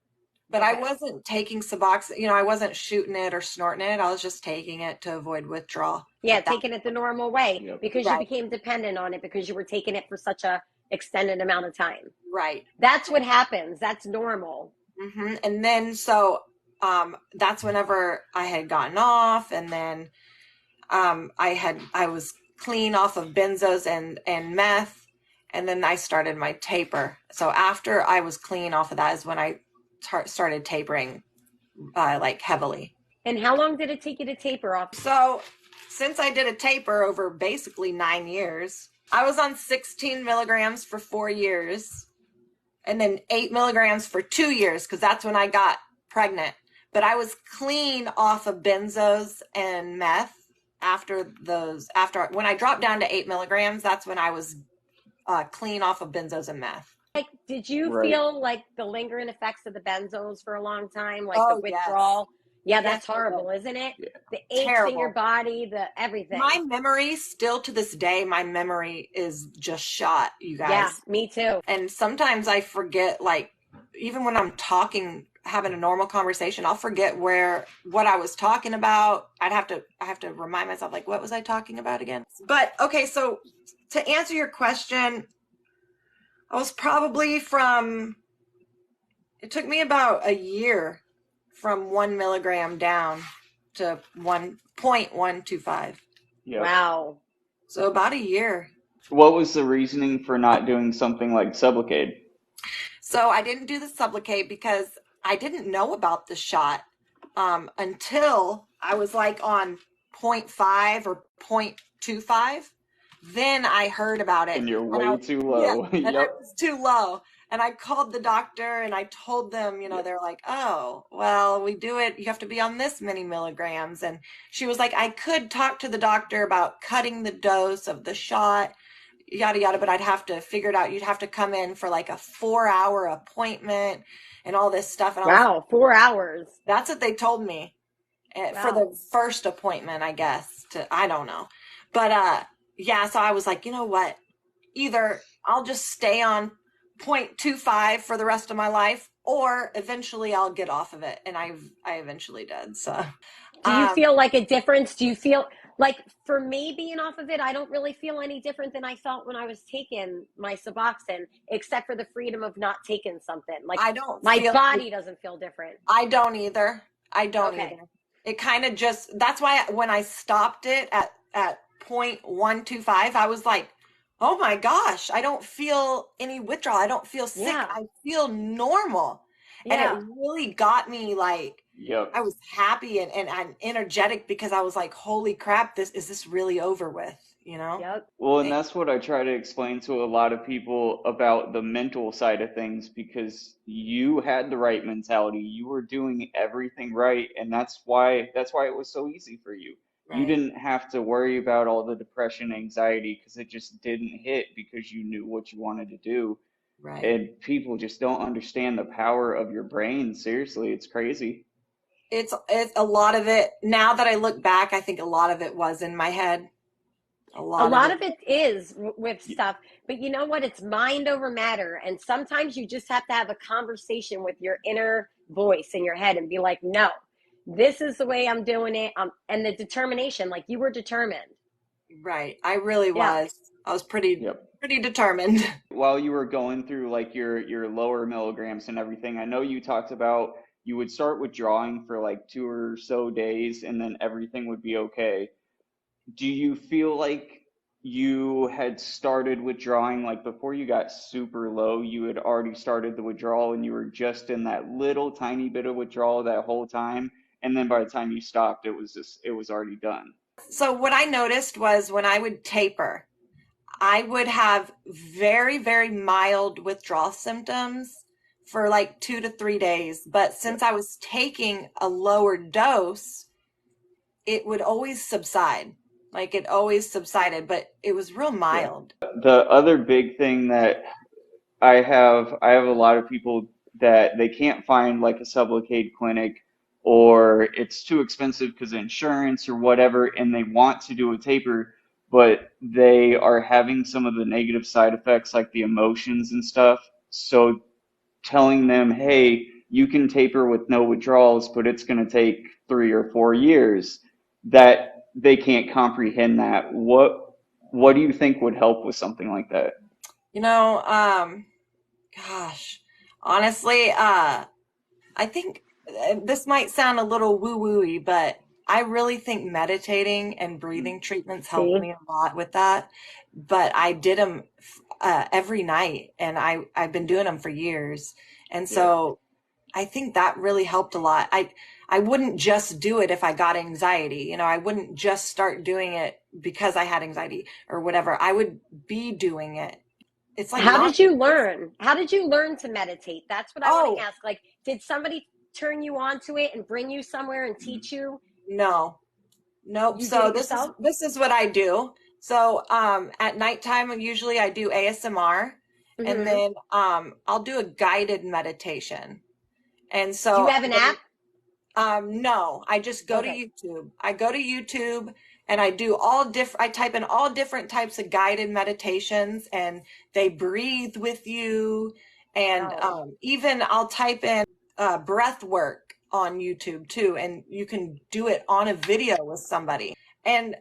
Speaker 2: But I wasn't taking Suboxone, I wasn't shooting it or snorting it. I was just taking it to avoid withdrawal.
Speaker 3: Yeah, taking it the normal way because you
Speaker 2: Right.
Speaker 3: became dependent on it because you were taking it for such a extended amount of time.
Speaker 2: Right.
Speaker 3: That's what happens. That's normal.
Speaker 2: Mm-hmm. And then so that's whenever I had gotten off, and then I was clean off of benzos and meth, and then I started my taper. So after I was clean off of that is when I started tapering like heavily.
Speaker 3: And how long did it take you to taper off?
Speaker 2: So since I did a taper over basically 9 years, I was on 16 milligrams for 4 years and then 8 milligrams for 2 years because that's when I got pregnant. But I was clean off of benzos and meth after when I dropped down to 8 milligrams, that's when I was clean off of benzos and meth.
Speaker 3: Like, did you feel like the lingering effects of the benzos for a long time? Like the withdrawal?
Speaker 2: Yes.
Speaker 3: Yeah, that's horrible, isn't it?
Speaker 1: Yeah.
Speaker 3: The aches
Speaker 2: Terrible.
Speaker 3: in your body, the everything.
Speaker 2: My memory, still to this day, my memory is just shot, you guys.
Speaker 3: Yeah, me too.
Speaker 2: And sometimes I forget, like, even when I'm talking, having a normal conversation, I'll forget what I was talking about. I have to remind myself, like, what was I talking about again? But okay, so to answer your question, I was probably it took me about a year from 1 milligram down to 1.125.
Speaker 1: Yep.
Speaker 3: Wow.
Speaker 2: So about a year.
Speaker 1: What was the reasoning for not doing something like Sublocade?
Speaker 2: So I didn't do the Sublocade because I didn't know about the shot until I was like on 0.5 or 0.25. Then I heard about it.
Speaker 1: And you're way too low.
Speaker 2: Yeah, and it was too low. And I called the doctor and I told them, they're like, oh, well, we do it. You have to be on this many milligrams. And she was like, I could talk to the doctor about cutting the dose of the shot, yada, yada, but I'd have to figure it out. You'd have to come in for like a 4-hour appointment and all this stuff. And
Speaker 3: wow, like, 4 hours.
Speaker 2: That's what they told me for the first appointment, I guess. I don't know. But yeah, so I was like, you know what? Either I'll just stay on 0.25 for the rest of my life, or eventually I'll get off of it. And I eventually did. So
Speaker 3: do you feel like a difference? Do you feel like, for me being off of it, I don't really feel any different than I felt when I was taking my Suboxone, except for the freedom of not taking something. Like, my body doesn't feel different.
Speaker 2: I don't either. Either. It kind of just, that's why when I stopped it at 0.125, I was like, oh my gosh, I don't feel any withdrawal. I don't feel sick.
Speaker 3: Yeah.
Speaker 2: I feel normal. Yeah. And it really got me like, I was happy and energetic because I was like, holy crap, is this really over with,
Speaker 3: Yep.
Speaker 1: Well, and that's what I try to explain to a lot of people about the mental side of things, because you had the right mentality. You were doing everything right. And that's why it was so easy for you. You didn't have to worry about all the depression, anxiety, because it just didn't hit because you knew what you wanted to do.
Speaker 2: Right.
Speaker 1: And people just don't understand the power of your brain. Seriously, it's crazy.
Speaker 2: It's a lot of it. Now that I look back, I think a lot of it was in my head. A lot
Speaker 3: of it is with stuff, but you know what? It's mind over matter. And sometimes you just have to have a conversation with your inner voice in your head and be like, no. This is the way I'm doing it. And the determination, like you were determined.
Speaker 2: Right. I really was. I was
Speaker 1: Yep.
Speaker 2: pretty determined.
Speaker 1: While you were going through like your lower milligrams and everything, I know you talked about you would start withdrawing for like 2 or so days and then everything would be okay. Do you feel like you had started withdrawing like before you got super low, you had already started the withdrawal and you were just in that little tiny bit of withdrawal that whole time, and then by the time you stopped, it was already done?
Speaker 2: So what I noticed was when I would taper, I would have very, very mild withdrawal symptoms for like 2 to 3 days. But
Speaker 1: Yep.
Speaker 2: since I was taking a lower dose, it would always subside. Like it always subsided, but it was real
Speaker 1: Yeah.
Speaker 2: mild.
Speaker 1: The other big thing that I have a lot of people that they can't find like a Sublocade clinic, or it's too expensive because of insurance or whatever, and they want to do a taper, but they are having some of the negative side effects like the emotions and stuff. So telling them, hey, you can taper with no withdrawals, but it's going to take 3 or 4 years, that they can't comprehend that. What do you think would help with something like that?
Speaker 2: You know, gosh, honestly, I think this might sound a little woo-wooey, but I really think meditating and breathing treatments helped
Speaker 3: See?
Speaker 2: me a lot with that. But I did them every night, and I've been doing them for years. And
Speaker 1: Yeah.
Speaker 2: so I think that really helped a lot. I wouldn't just do it if I got anxiety. You know, I wouldn't just start doing it because I had anxiety or whatever. I would be doing it. It's like
Speaker 3: How
Speaker 2: not.
Speaker 3: did you learn? How did you learn to meditate? That's what I want to
Speaker 2: Oh,
Speaker 3: ask. Like, did somebody turn you onto it and bring you somewhere and teach you?
Speaker 2: no. Nope.
Speaker 3: You did
Speaker 2: So
Speaker 3: it yourself?
Speaker 2: this is what I do. So at nighttime usually I do ASMR, and
Speaker 3: Hmm.
Speaker 2: then I'll do a guided meditation. And
Speaker 3: Do you
Speaker 2: so
Speaker 3: have an app?
Speaker 2: no, I just go to
Speaker 3: Okay.
Speaker 2: YouTube. I go to YouTube and I do all different, I type in all different types of guided meditations, and they breathe with you. And
Speaker 3: Oh.
Speaker 2: even I'll type in breath work on YouTube too, and you can do it on a video with somebody. And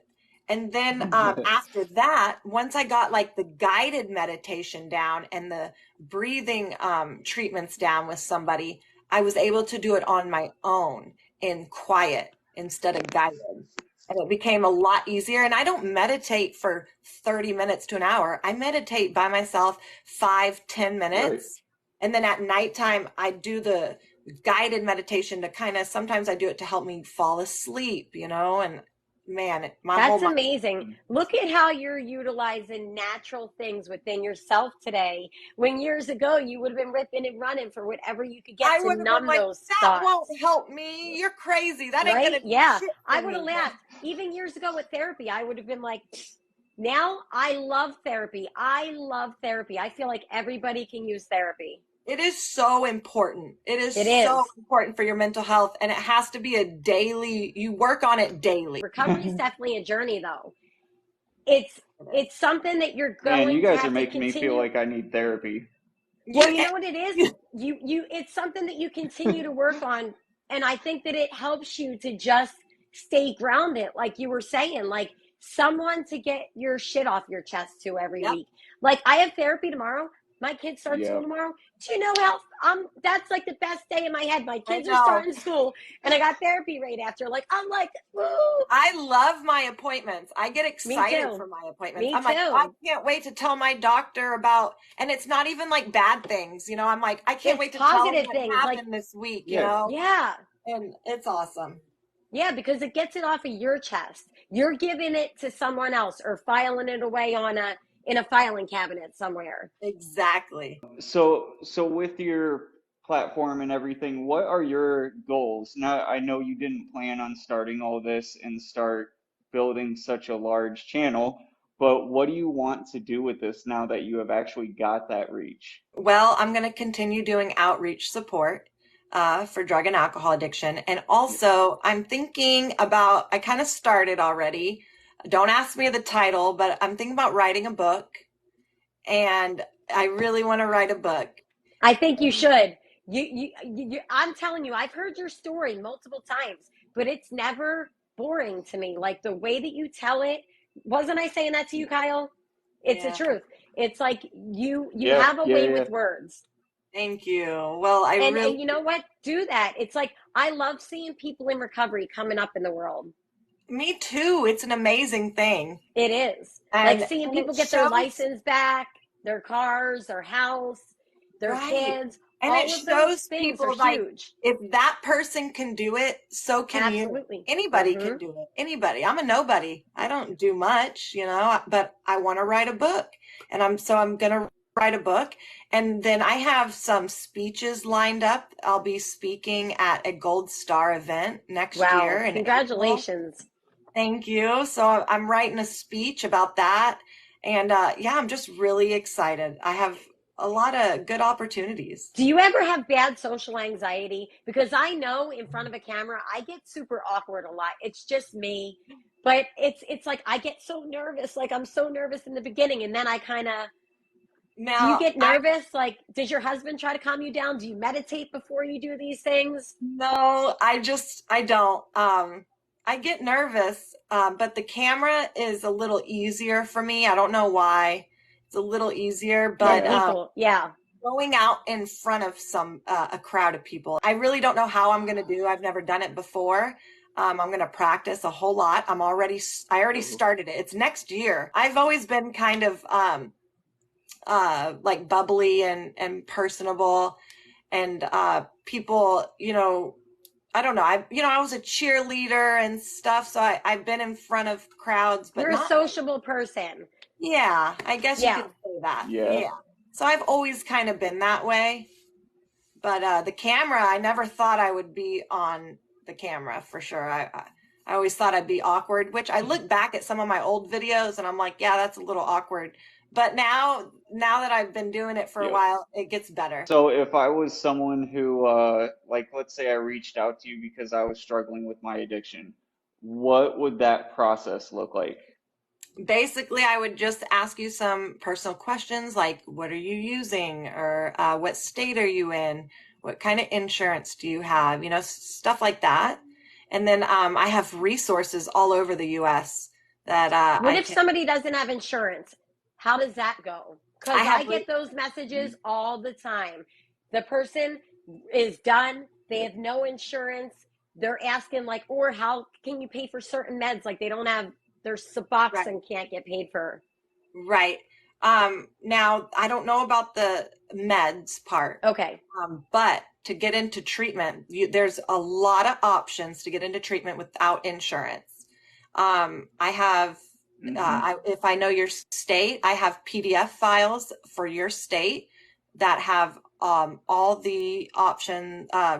Speaker 2: and then after that, once I got like the guided meditation down and the breathing treatments down with somebody, I was able to do it on my own in quiet instead of guided. And it became a lot easier. And I don't meditate for 30 minutes to an hour. I meditate by myself 5, 10
Speaker 1: Right.
Speaker 2: minutes. And then at nighttime, I do the guided meditation to kind of, sometimes I do it to help me fall asleep, you know, and man, my whole
Speaker 3: That's
Speaker 2: mind.
Speaker 3: amazing. Look at how you're utilizing natural things within yourself today. When years ago you would have been ripping and running for whatever you could get
Speaker 2: I
Speaker 3: to
Speaker 2: would have been
Speaker 3: numb
Speaker 2: like,
Speaker 3: those
Speaker 2: that
Speaker 3: thoughts.
Speaker 2: won't help me. You're crazy. That ain't
Speaker 3: Right?
Speaker 2: gonna do
Speaker 3: Yeah.
Speaker 2: shit
Speaker 3: I
Speaker 2: for
Speaker 3: would have
Speaker 2: me.
Speaker 3: laughed. Even years ago with therapy, I would have been like, now I love therapy. I love therapy. I feel like everybody can use therapy.
Speaker 2: It is so important. It is
Speaker 3: It
Speaker 2: so
Speaker 3: is.
Speaker 2: important for your mental health, and it has to be a daily, you work on it daily.
Speaker 3: Recovery is definitely a journey though. It's it's something that you're
Speaker 1: Man, you
Speaker 3: going to
Speaker 1: guys are
Speaker 3: have to
Speaker 1: making me feel
Speaker 3: continue.
Speaker 1: like I need therapy.
Speaker 3: Well,
Speaker 2: You,
Speaker 3: you know what it is? You it's something that you continue to work on, and I think that it helps you to just stay grounded like you were saying, like someone to get your shit off your chest to every
Speaker 2: yep,
Speaker 3: week. Like I have therapy tomorrow. My kids start school
Speaker 1: Yeah.
Speaker 3: tomorrow. Do you know how that's like the best day in my head. My
Speaker 2: I
Speaker 3: kids are
Speaker 2: know.
Speaker 3: starting school and I got therapy right after. Like I'm like, woo.
Speaker 2: I love my appointments. I get
Speaker 3: Me
Speaker 2: excited
Speaker 3: too.
Speaker 2: for my appointments.
Speaker 3: Me
Speaker 2: I'm like, I
Speaker 3: too.
Speaker 2: can't wait to tell my doctor about, and it's not even like bad things, you know. I'm like, I can't
Speaker 3: It's
Speaker 2: wait to tell him
Speaker 3: positive
Speaker 2: what
Speaker 3: things. Like,
Speaker 2: happened this week, you
Speaker 1: Yeah.
Speaker 2: know,
Speaker 3: yeah.
Speaker 2: and it's awesome.
Speaker 3: Yeah, because it gets it off of your chest. You're giving it to someone else or filing it away on a in a filing cabinet somewhere.
Speaker 2: Exactly.
Speaker 1: So with your platform and everything, what are your goals? Now, I know you didn't plan on starting all this and start building such a large channel, but what do you want to do with this now that you have actually got that reach?
Speaker 2: Well, I'm going to continue doing outreach support for drug and alcohol addiction. And
Speaker 1: Yeah.
Speaker 2: also, I'm thinking about, I kind of started already. Don't ask me the title, but I'm thinking about writing a book. And I really want to write a book.
Speaker 3: I think you should. I'm telling you, I've heard your story multiple times, but it's never boring to me. Like the way that you tell it. Wasn't I saying that to you, Kyle? It's the
Speaker 2: Yeah.
Speaker 3: truth. It's like you
Speaker 1: Yeah,
Speaker 3: have a
Speaker 1: yeah,
Speaker 3: way
Speaker 1: yeah.
Speaker 3: with words.
Speaker 2: Thank you. Well, I really,
Speaker 3: And you know what? Do that. It's like I love seeing people in recovery coming up in the world.
Speaker 2: me too. It's an amazing thing.
Speaker 3: It is. Like seeing
Speaker 2: And
Speaker 3: people
Speaker 2: it
Speaker 3: get their
Speaker 2: shows,
Speaker 3: license back, their cars, their house, their
Speaker 2: right.
Speaker 3: kids.
Speaker 2: And it
Speaker 3: All of those
Speaker 2: shows
Speaker 3: things are
Speaker 2: people like
Speaker 3: huge.
Speaker 2: if that person can do it, so can you.
Speaker 3: Absolutely.
Speaker 2: Anybody can do it. Anybody. I'm a nobody. I don't do much, but I want to write a book. And I'm going to write a book. And then I have some speeches lined up. I'll be speaking at a Gold Star event next year
Speaker 3: Wow.
Speaker 2: in April.
Speaker 3: Congratulations.
Speaker 2: Thank you. So I'm writing a speech about that. And yeah, I'm just really excited. I have a lot of good opportunities.
Speaker 3: Do you ever have bad social anxiety? Because I know in front of a camera, I get super awkward a lot. It's just me. But it's like I get so nervous. Like I'm so nervous in the beginning. And then I kind of, do you
Speaker 2: Now,
Speaker 3: get nervous? Like, does your husband try to calm you down? Do you meditate before you do these things?
Speaker 2: no, I don't. I get nervous, but the camera is a little easier for me. I don't know why. It's a little easier,
Speaker 3: For
Speaker 2: but
Speaker 3: people. Yeah.
Speaker 2: going out in front of a crowd of people, I really don't know how I'm going to do. I've never done it before. I'm going to practice a whole lot. I already started it. It's next year. I've always been kind of like bubbly and personable, and people, I don't know. I was a cheerleader and stuff, so I've been in front of crowds, but
Speaker 3: You're a
Speaker 2: not.
Speaker 3: sociable person.
Speaker 2: Yeah, I guess you
Speaker 3: Yeah.
Speaker 2: could say that.
Speaker 1: Yeah.
Speaker 2: Yeah. So I've always kind of been that way. But the camera, I never thought I would be on the camera for sure. I always thought I'd be awkward, which I look back at some of my old videos and I'm like, yeah, that's a little awkward. But now that I've been doing it for a
Speaker 1: Yep.
Speaker 2: while, it gets better.
Speaker 1: So if I was someone who, like, let's say I reached out to you because I was struggling with my addiction, what would that process look like?
Speaker 2: Basically, I would just ask you some personal questions like, what are you using? Or what state are you in? What kind of insurance do you have? Stuff like that. And then I have resources all over the U.S. that
Speaker 3: What if somebody doesn't have insurance? How does that go? Because I get those messages all the time. The person is done. They have no insurance. They're asking like, or how can you pay for certain meds? Like they don't have their Suboxone can't get paid for.
Speaker 2: Right. Now, I don't know about the meds part.
Speaker 3: Okay.
Speaker 2: But to get into treatment, there's a lot of options to get into treatment without insurance. I have, if I know your state, I have PDF files for your state that have all the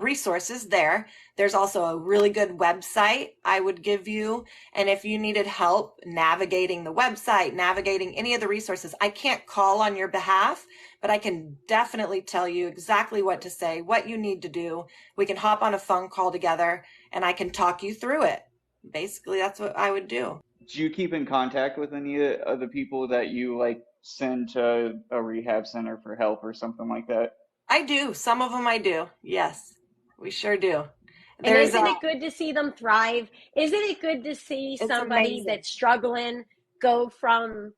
Speaker 2: resources there. There's also a really good website I would give you. And if you needed help navigating the website, navigating any of the resources, I can't call on your behalf, but I can definitely tell you exactly what to say, what you need to do. We can hop on a phone call together and I can talk you through it. Basically, that's what I would do.
Speaker 1: Do you keep in contact with any of the people that you like send to a rehab center for help or something like that?
Speaker 2: I do. Some of them I do. Yes, we sure do.
Speaker 3: And isn't it good to see them thrive? Isn't it good to see somebody that's struggling go from,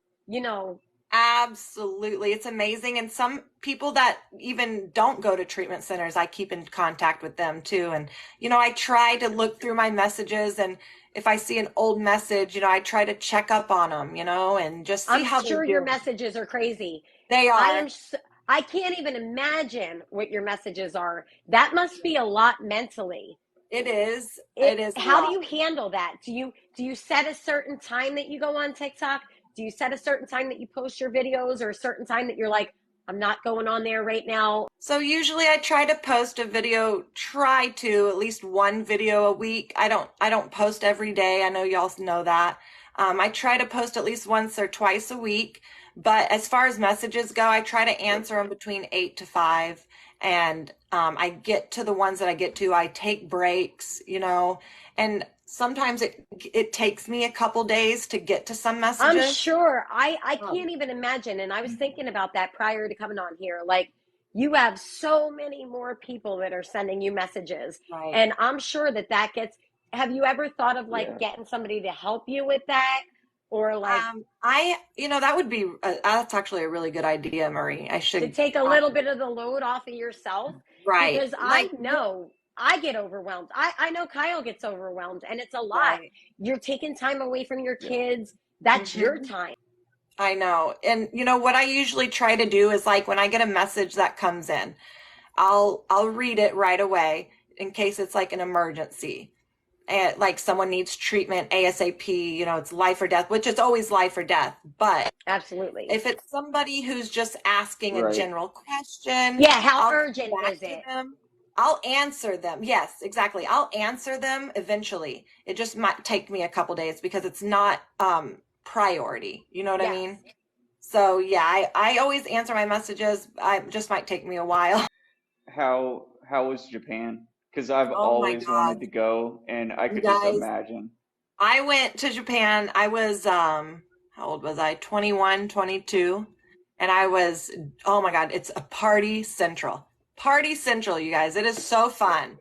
Speaker 2: Absolutely. It's amazing. And some people that even don't go to treatment centers, I keep in contact with them too. And, I try to look through my messages, and if I see an old message, I try to check up on them, and just see how
Speaker 3: I'm sure
Speaker 2: they're
Speaker 3: your
Speaker 2: doing.
Speaker 3: Messages are crazy.
Speaker 2: They are.
Speaker 3: I can't even imagine what your messages are. That must be a lot mentally.
Speaker 2: It is. It is.
Speaker 3: How do you handle that? Do you set a certain time that you go on TikTok? Do you set a certain time that you post your videos, or a certain time that you're like, I'm not going on there right now?
Speaker 2: So usually I try to post a video, at least one video a week. I don't post every day. I know y'all know that. I try to post at least once or twice a week. But as far as messages go, I try to answer them between 8 to 5. And I get to the ones that I get to. I take breaks, and sometimes it takes me a couple days to get to some messages.
Speaker 3: I'm sure. I can't even imagine. And I was thinking about that prior to coming on here. Like, you have so many more people that are sending you messages.
Speaker 2: Right.
Speaker 3: And I'm sure that gets, have you ever thought of getting somebody to help you with that? Or like
Speaker 2: That would be, that's actually a really good idea, Marie. I
Speaker 3: to
Speaker 2: should,
Speaker 3: take a little bit of the load off of yourself,
Speaker 2: right.
Speaker 3: because I know I get overwhelmed. I know Kyle gets overwhelmed, and it's a lot.
Speaker 2: Right.
Speaker 3: You're taking time away from your
Speaker 1: Yeah.
Speaker 3: kids. That's your
Speaker 2: Mhm.
Speaker 3: time.
Speaker 2: I know. And what I usually try to do is like when I get a message that comes in, I'll read it right away in case it's like an emergency. And like someone needs treatment ASAP, it's life or death, which is always life or death. But
Speaker 3: Absolutely.
Speaker 2: if it's somebody who's just asking a
Speaker 1: Right.
Speaker 2: general question,
Speaker 3: Yeah, how
Speaker 2: I'll come
Speaker 3: urgent
Speaker 2: back
Speaker 3: is
Speaker 2: to
Speaker 3: it?
Speaker 2: them. I'll answer them. Yes, exactly. I'll answer them eventually. It just might take me a couple days because it's not priority. You know what I
Speaker 3: Yes.
Speaker 2: mean? So yeah, I always answer my messages. I just might take me a while.
Speaker 1: How was Japan? Because I've
Speaker 2: Oh my
Speaker 1: always
Speaker 2: God,
Speaker 1: wanted to go, and I
Speaker 2: you
Speaker 1: could just
Speaker 2: guys.
Speaker 1: imagine.
Speaker 2: I went to Japan. I was how old was I? 21, 22. And I was, oh my God, it's a party central. Party central, you guys. It is so fun.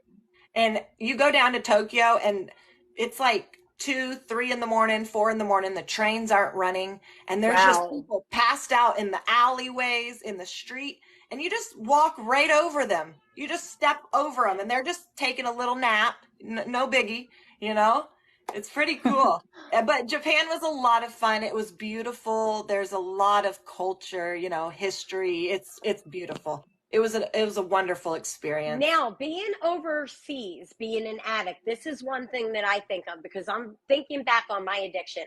Speaker 2: And you go down to Tokyo and it's like 2, 3 in the morning, 4 in the morning. The trains aren't running. And there's just
Speaker 3: Wow.
Speaker 2: people passed out in the alleyways, in the street. And you just walk right over them. You just step over them and they're just taking a little nap. No biggie, you know? It's pretty cool. But Japan was a lot of fun. It was beautiful. There's a lot of culture, history. It's beautiful. It was a wonderful experience.
Speaker 3: Now, being overseas, being an addict, this is one thing that I think of because I'm thinking back on my addiction.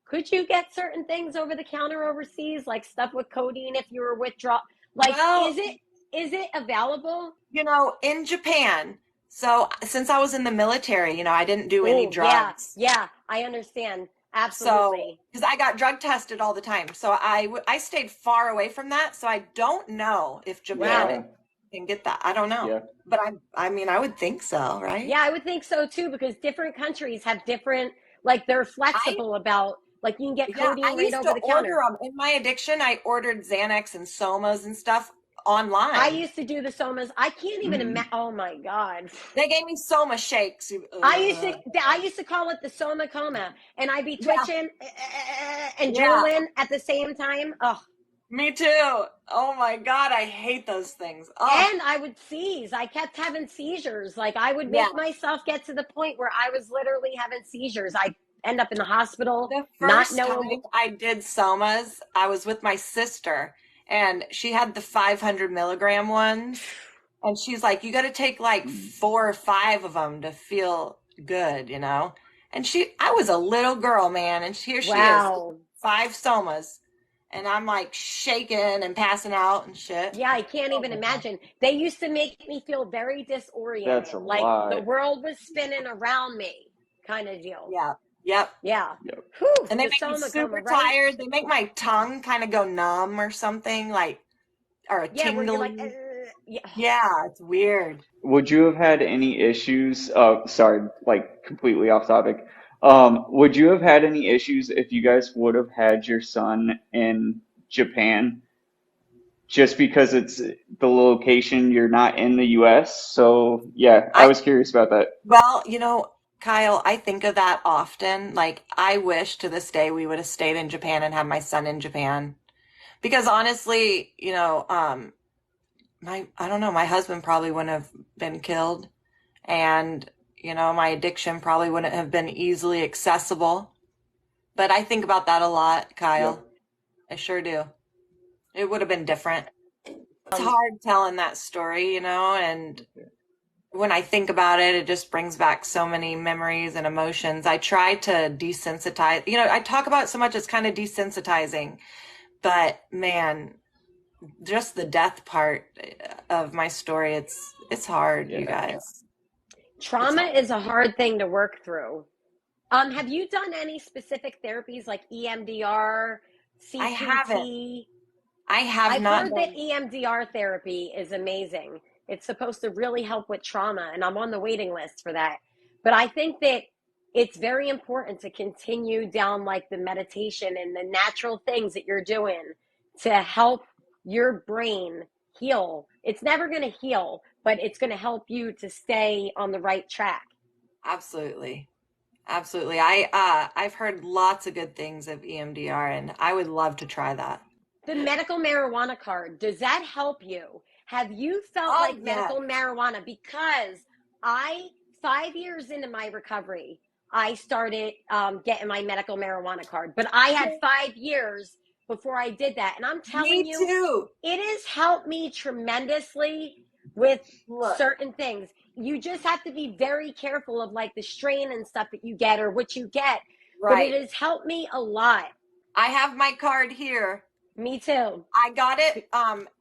Speaker 3: Could you get certain things over the counter overseas, like stuff with codeine if you were withdraw? Like,
Speaker 2: Well,
Speaker 3: is it available?
Speaker 2: in Japan, so since I was in the military, I didn't do any
Speaker 3: Oh, yeah,
Speaker 2: drugs.
Speaker 3: yeah, I understand.
Speaker 2: So,
Speaker 3: Absolutely.
Speaker 2: because I got drug tested all the time. So I stayed far away from that. So I don't know if Japan
Speaker 1: Yeah,
Speaker 3: Wow.
Speaker 2: can get that. I don't know.
Speaker 1: yeah.
Speaker 2: But I mean, I would think so, right?
Speaker 3: Yeah, I would think so too, because different countries have different, like they're
Speaker 2: I
Speaker 3: flexible about, like you can get
Speaker 2: Yeah, I
Speaker 3: codeine right
Speaker 2: used to
Speaker 3: over the
Speaker 2: order
Speaker 3: counter.
Speaker 2: them. In my addiction, I ordered Xanax and Somas and stuff
Speaker 3: I
Speaker 2: online.
Speaker 3: used to do the somas. I can't even
Speaker 1: Mm.
Speaker 3: imagine. Oh my God.
Speaker 2: They gave me Soma shakes.
Speaker 3: I used to I used to call it the soma coma, and I'd be
Speaker 2: Yeah,
Speaker 3: twitching and
Speaker 2: yeah,
Speaker 3: drooling at the same time. Oh,
Speaker 2: me too. Oh my God, I hate those things. Oh,
Speaker 3: and I would seize. I kept having seizures. Like I would
Speaker 2: yeah.
Speaker 3: make myself get to the point where I was literally having seizures. I end up in the hospital,
Speaker 2: The
Speaker 3: not
Speaker 2: first time
Speaker 3: knowing.
Speaker 2: I did Somas, I was with my sister, and she had the 500 milligram ones. And she's like, you got to take like
Speaker 1: Mm.
Speaker 2: 4 or 5 of them to feel good. And I was a little girl, man, and here she is,
Speaker 3: Wow.
Speaker 2: 5 Somas, and I'm like shaking and passing out and shit.
Speaker 3: Yeah, I can't
Speaker 2: Oh
Speaker 3: even
Speaker 2: my God.
Speaker 3: imagine. They used to make me feel very
Speaker 1: That's a
Speaker 3: disoriented, like the
Speaker 1: lot.
Speaker 3: world was spinning around me, kind of deal.
Speaker 2: Yeah. Yep.
Speaker 3: Yeah.
Speaker 1: Yep.
Speaker 3: Whew,
Speaker 2: And they
Speaker 3: the
Speaker 2: make me
Speaker 3: soma coma,
Speaker 2: super
Speaker 3: right?
Speaker 2: tired. They make my tongue kind of go numb or something, like, or a
Speaker 3: Yeah, where you're like,
Speaker 2: tingly.
Speaker 3: yeah.
Speaker 2: Yeah, it's weird.
Speaker 1: Would you have had any issues? Sorry, like completely off topic. Would you have had any issues if you guys would have had your son in Japan? Just because it's the location, you're not in the US. So yeah, I
Speaker 2: I,
Speaker 1: was curious about that.
Speaker 2: well, Kyle, I think of that often. Like, I wish to this day we would have stayed in Japan and had my son in Japan. Because honestly, I don't know, my husband probably wouldn't have been killed. And, my addiction probably wouldn't have been easily accessible. But I think about that a lot,
Speaker 1: Yep.
Speaker 2: Kyle. I sure do. It would have been different. It's
Speaker 3: Um,
Speaker 2: hard telling that story, and when I think about it, it just brings back so many memories and emotions. I try to desensitize. I talk about it so much, it's kind of desensitizing. But man, just the death part of my story, it's hard, you
Speaker 1: Yeah.
Speaker 2: guys. It's
Speaker 3: trauma
Speaker 2: hard.
Speaker 3: is a hard thing to work through. Have you done any specific therapies like EMDR,
Speaker 2: I haven't.
Speaker 3: CPT?
Speaker 2: I have
Speaker 3: I've
Speaker 2: not
Speaker 3: heard that
Speaker 2: done.
Speaker 3: EMDR therapy is amazing. It's supposed to really help with trauma, and I'm on the waiting list for that. But I think that it's very important to continue down like the meditation and the natural things that you're doing to help your brain heal. It's never going to heal, but it's going to help you to stay on the right track.
Speaker 2: Absolutely. Absolutely. I've heard lots of good things of EMDR, and I would love to try that.
Speaker 3: The medical marijuana card, does that help you? Have you felt
Speaker 2: Oh,
Speaker 3: like
Speaker 2: yeah.
Speaker 3: medical marijuana? Because I, 5 years into my recovery, I started getting my medical marijuana card. But I had 5 years before I did that. And I'm telling
Speaker 2: Me
Speaker 3: you,
Speaker 2: too.
Speaker 3: it has helped me tremendously with
Speaker 2: Look,
Speaker 3: certain things. You just have to be very careful of like the strain and stuff that you get or what you get. But it
Speaker 2: right.
Speaker 3: has helped me a lot.
Speaker 2: I have my card here.
Speaker 3: Me too.
Speaker 2: I got it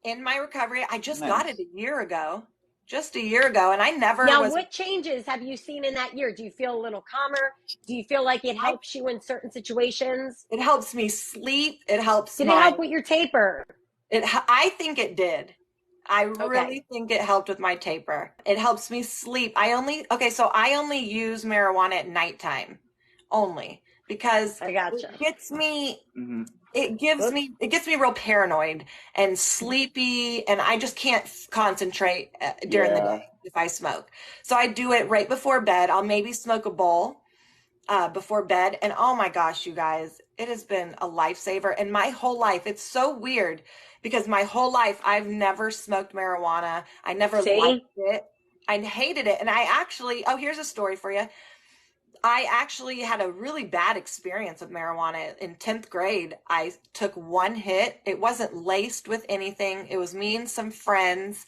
Speaker 2: in my recovery. I just got it
Speaker 1: Nice.
Speaker 2: a year ago. Just a year ago, and I never
Speaker 3: Now,
Speaker 2: was.
Speaker 3: what changes have you seen in that year? Do you feel a little calmer? Do you feel like it
Speaker 2: I,
Speaker 3: helps you in certain situations?
Speaker 2: it helps me sleep. It helps
Speaker 3: Did it
Speaker 2: my.
Speaker 3: help with your taper?
Speaker 2: I think it did. I
Speaker 3: Okay,
Speaker 2: really think it helped with my taper. It helps me sleep. So I only use marijuana at nighttime only because
Speaker 3: I
Speaker 2: it
Speaker 3: gotcha.
Speaker 2: gets me
Speaker 1: Hmm.
Speaker 3: Whoops.
Speaker 2: it gets me real paranoid and sleepy, and I just can't concentrate during the
Speaker 1: Yeah.
Speaker 2: day if I smoke. So I do it right before bed. I'll maybe smoke a bowl before bed, and oh my gosh, you guys, it has been a lifesaver. And my whole life, it's so weird because my whole life I've never smoked marijuana. I never liked
Speaker 3: See?
Speaker 2: it. I hated it. And I actually, oh, here's a story for you. I actually had a really bad experience with marijuana in 10th grade. I took one hit. It wasn't laced with anything. It was me and some friends,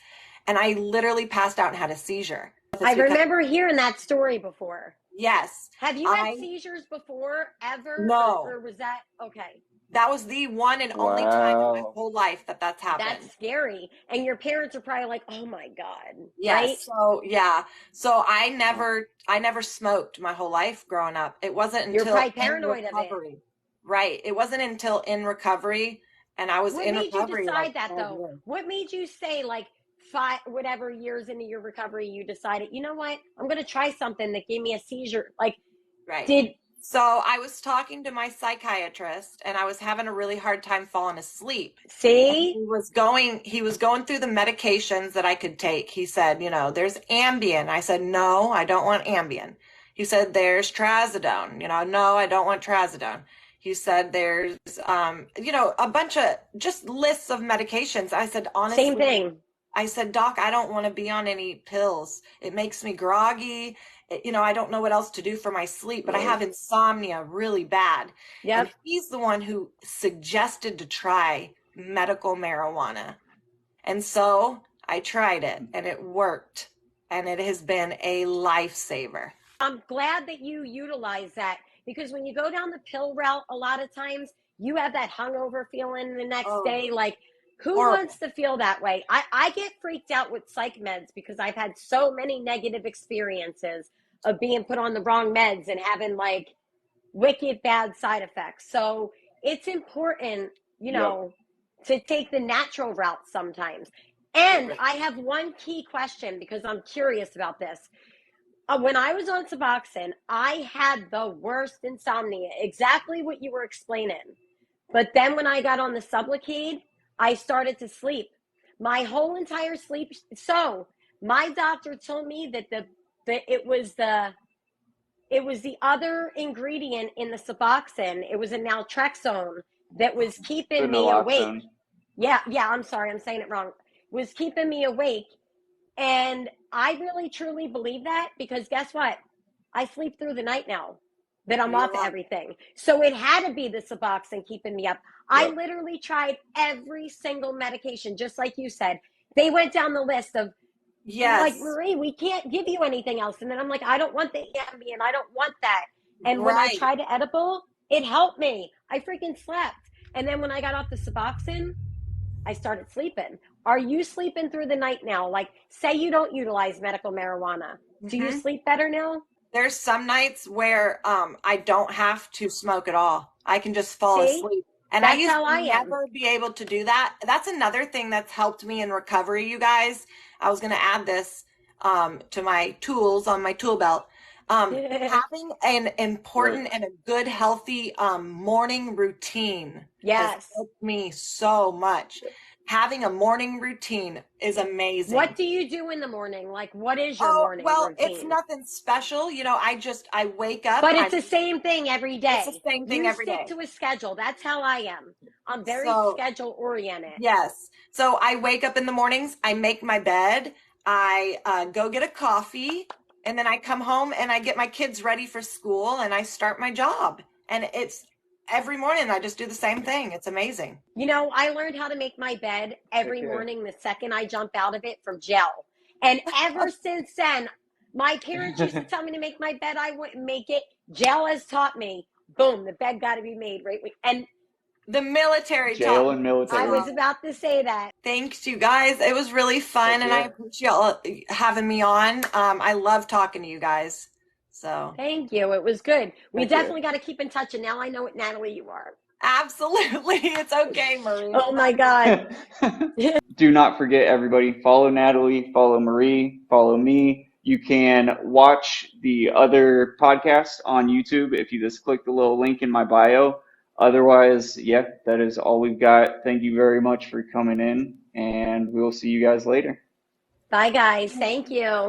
Speaker 2: and I literally passed out and had a seizure.
Speaker 3: I
Speaker 2: It's because,
Speaker 3: remember hearing that story before.
Speaker 2: yes,
Speaker 3: Have you had
Speaker 2: I
Speaker 3: seizures before ever,
Speaker 2: no.
Speaker 3: or was that okay?
Speaker 2: That was the one and only time in my
Speaker 1: Wow.
Speaker 2: whole life that that's
Speaker 3: That's
Speaker 2: happened.
Speaker 3: scary. And your parents are probably like, oh my God, right?
Speaker 2: Yes. So yeah. So
Speaker 1: Wow.
Speaker 2: I never smoked my whole life growing up. It wasn't
Speaker 3: You're
Speaker 2: until
Speaker 3: probably
Speaker 2: in
Speaker 3: paranoid of it.
Speaker 2: recovery. Right. It wasn't until in recovery, and I was
Speaker 3: What
Speaker 2: in
Speaker 3: made you
Speaker 2: recovery like
Speaker 3: decide that
Speaker 2: 12
Speaker 3: though?
Speaker 2: years.
Speaker 3: What made you say like five, whatever years into your recovery, you decided, you know what? I'm going to try something that gave me a seizure. Like,
Speaker 2: Right.
Speaker 3: did,
Speaker 2: So I was talking to my psychiatrist, and I was having a really hard time falling asleep. And
Speaker 3: see?
Speaker 2: he was going through the medications that I could take. He said, there's Ambien. I said, no, I don't want Ambien. He said, there's trazodone. No, I don't want trazodone. He said, there's, a bunch of just lists of medications. I said,
Speaker 3: Same
Speaker 2: honestly,
Speaker 3: thing.
Speaker 2: I said, Doc, I don't want to be on any pills. It makes me groggy. I don't know what else to do for my sleep, but I have insomnia really bad. And
Speaker 3: Yep.
Speaker 2: he's the one who suggested to try medical marijuana. And so I tried it, and it worked. And it has been a lifesaver.
Speaker 3: I'm glad that you utilize that because when you go down the pill route, a lot of times you have that hungover feeling the next
Speaker 2: Oh,
Speaker 3: day. Like, who
Speaker 2: horrible.
Speaker 3: wants to feel that way? I get freaked out with psych meds because I've had so many negative experiences of being put on the wrong meds and having like wicked bad side effects. So it's important,
Speaker 1: Yep.
Speaker 3: to take the natural route sometimes. And I have one key question because I'm curious about this. When I was on Suboxone, I had the worst insomnia, exactly what you were explaining. But then when I got on the Sublocade, I started to sleep. My whole entire sleep. So my doctor told me that it was the other ingredient in the Suboxone. It was a naltrexone that was
Speaker 1: The
Speaker 3: keeping me awake.
Speaker 1: naloxone.
Speaker 3: Yeah, I'm sorry, I'm saying it wrong. Was keeping me awake. And I really truly believe that because guess what? I sleep through the night now that I'm off
Speaker 2: Yeah.
Speaker 3: everything. So it had to be the Suboxone keeping me up. I
Speaker 1: Yep.
Speaker 3: literally tried every single medication, just like you said. They went down the list of like,
Speaker 2: Yes.
Speaker 3: Marie, we can't give you anything else. And then I'm like, I don't want the Ambien. I don't want that. And when I
Speaker 2: Right.
Speaker 3: tried the edible, it helped me. I freaking slept. And then when I got off the Suboxone, I started sleeping. Are you sleeping through the night now? Like, say you don't utilize medical marijuana. Do you
Speaker 2: Hmm.
Speaker 3: sleep better now?
Speaker 2: There's some nights where I don't have to smoke at all. I can just fall
Speaker 3: See,
Speaker 2: asleep. And I
Speaker 3: that's
Speaker 2: used
Speaker 3: how
Speaker 2: to
Speaker 3: I am.
Speaker 2: never be able to do that. That's another thing that's helped me in recovery, you guys. I was going to add this to my tools on my tool belt. Having an
Speaker 1: Right.
Speaker 2: important and a good, healthy morning routine has
Speaker 3: Yes.
Speaker 2: helped me so much. having a morning routine is amazing.
Speaker 3: What do you do in the morning? Like, what is your
Speaker 2: Oh,
Speaker 3: morning
Speaker 2: well, it's
Speaker 3: routine?
Speaker 2: nothing special. I wake up.
Speaker 3: But it's the same thing every
Speaker 2: It's the
Speaker 3: day.
Speaker 2: same thing
Speaker 3: You
Speaker 2: every
Speaker 3: stick
Speaker 2: day.
Speaker 3: to a schedule. That's how I am. I'm very
Speaker 2: So,
Speaker 3: schedule oriented.
Speaker 2: yes. So I wake up in the mornings, I make my bed, I go get a coffee, and then I come home and I get my kids ready for school and I start my job. And it's every morning I just do the same thing. It's amazing.
Speaker 3: You know, I learned how to make my bed every
Speaker 1: Okay.
Speaker 3: morning the second I jump out of it from Gel. And ever since then, my parents used to tell me to make my bed. I wouldn't make it. Gel has taught me, boom, the bed got to be made right. And
Speaker 2: The military taught
Speaker 1: Jail
Speaker 2: me.
Speaker 1: and
Speaker 3: I
Speaker 1: military.
Speaker 3: was about to say that.
Speaker 2: Thanks, you guys. It was really fun,
Speaker 1: Heck
Speaker 2: and I
Speaker 1: yeah.
Speaker 2: appreciate y'all having me on. I love talking to you guys. So,
Speaker 3: Thank you. It was good. We
Speaker 1: Heck yeah.
Speaker 3: definitely got to keep in touch. And now I know what Natalee you are.
Speaker 2: absolutely. It's okay, Marie.
Speaker 3: Oh my God.
Speaker 1: Do not forget, everybody, follow Natalee, follow Marie, follow me. You can watch the other podcasts on YouTube if you just click the little link in my bio. Otherwise, yeah, that is all we've got. Thank you very much for coming in, and we'll see you guys later.
Speaker 3: Bye, guys. Thank you.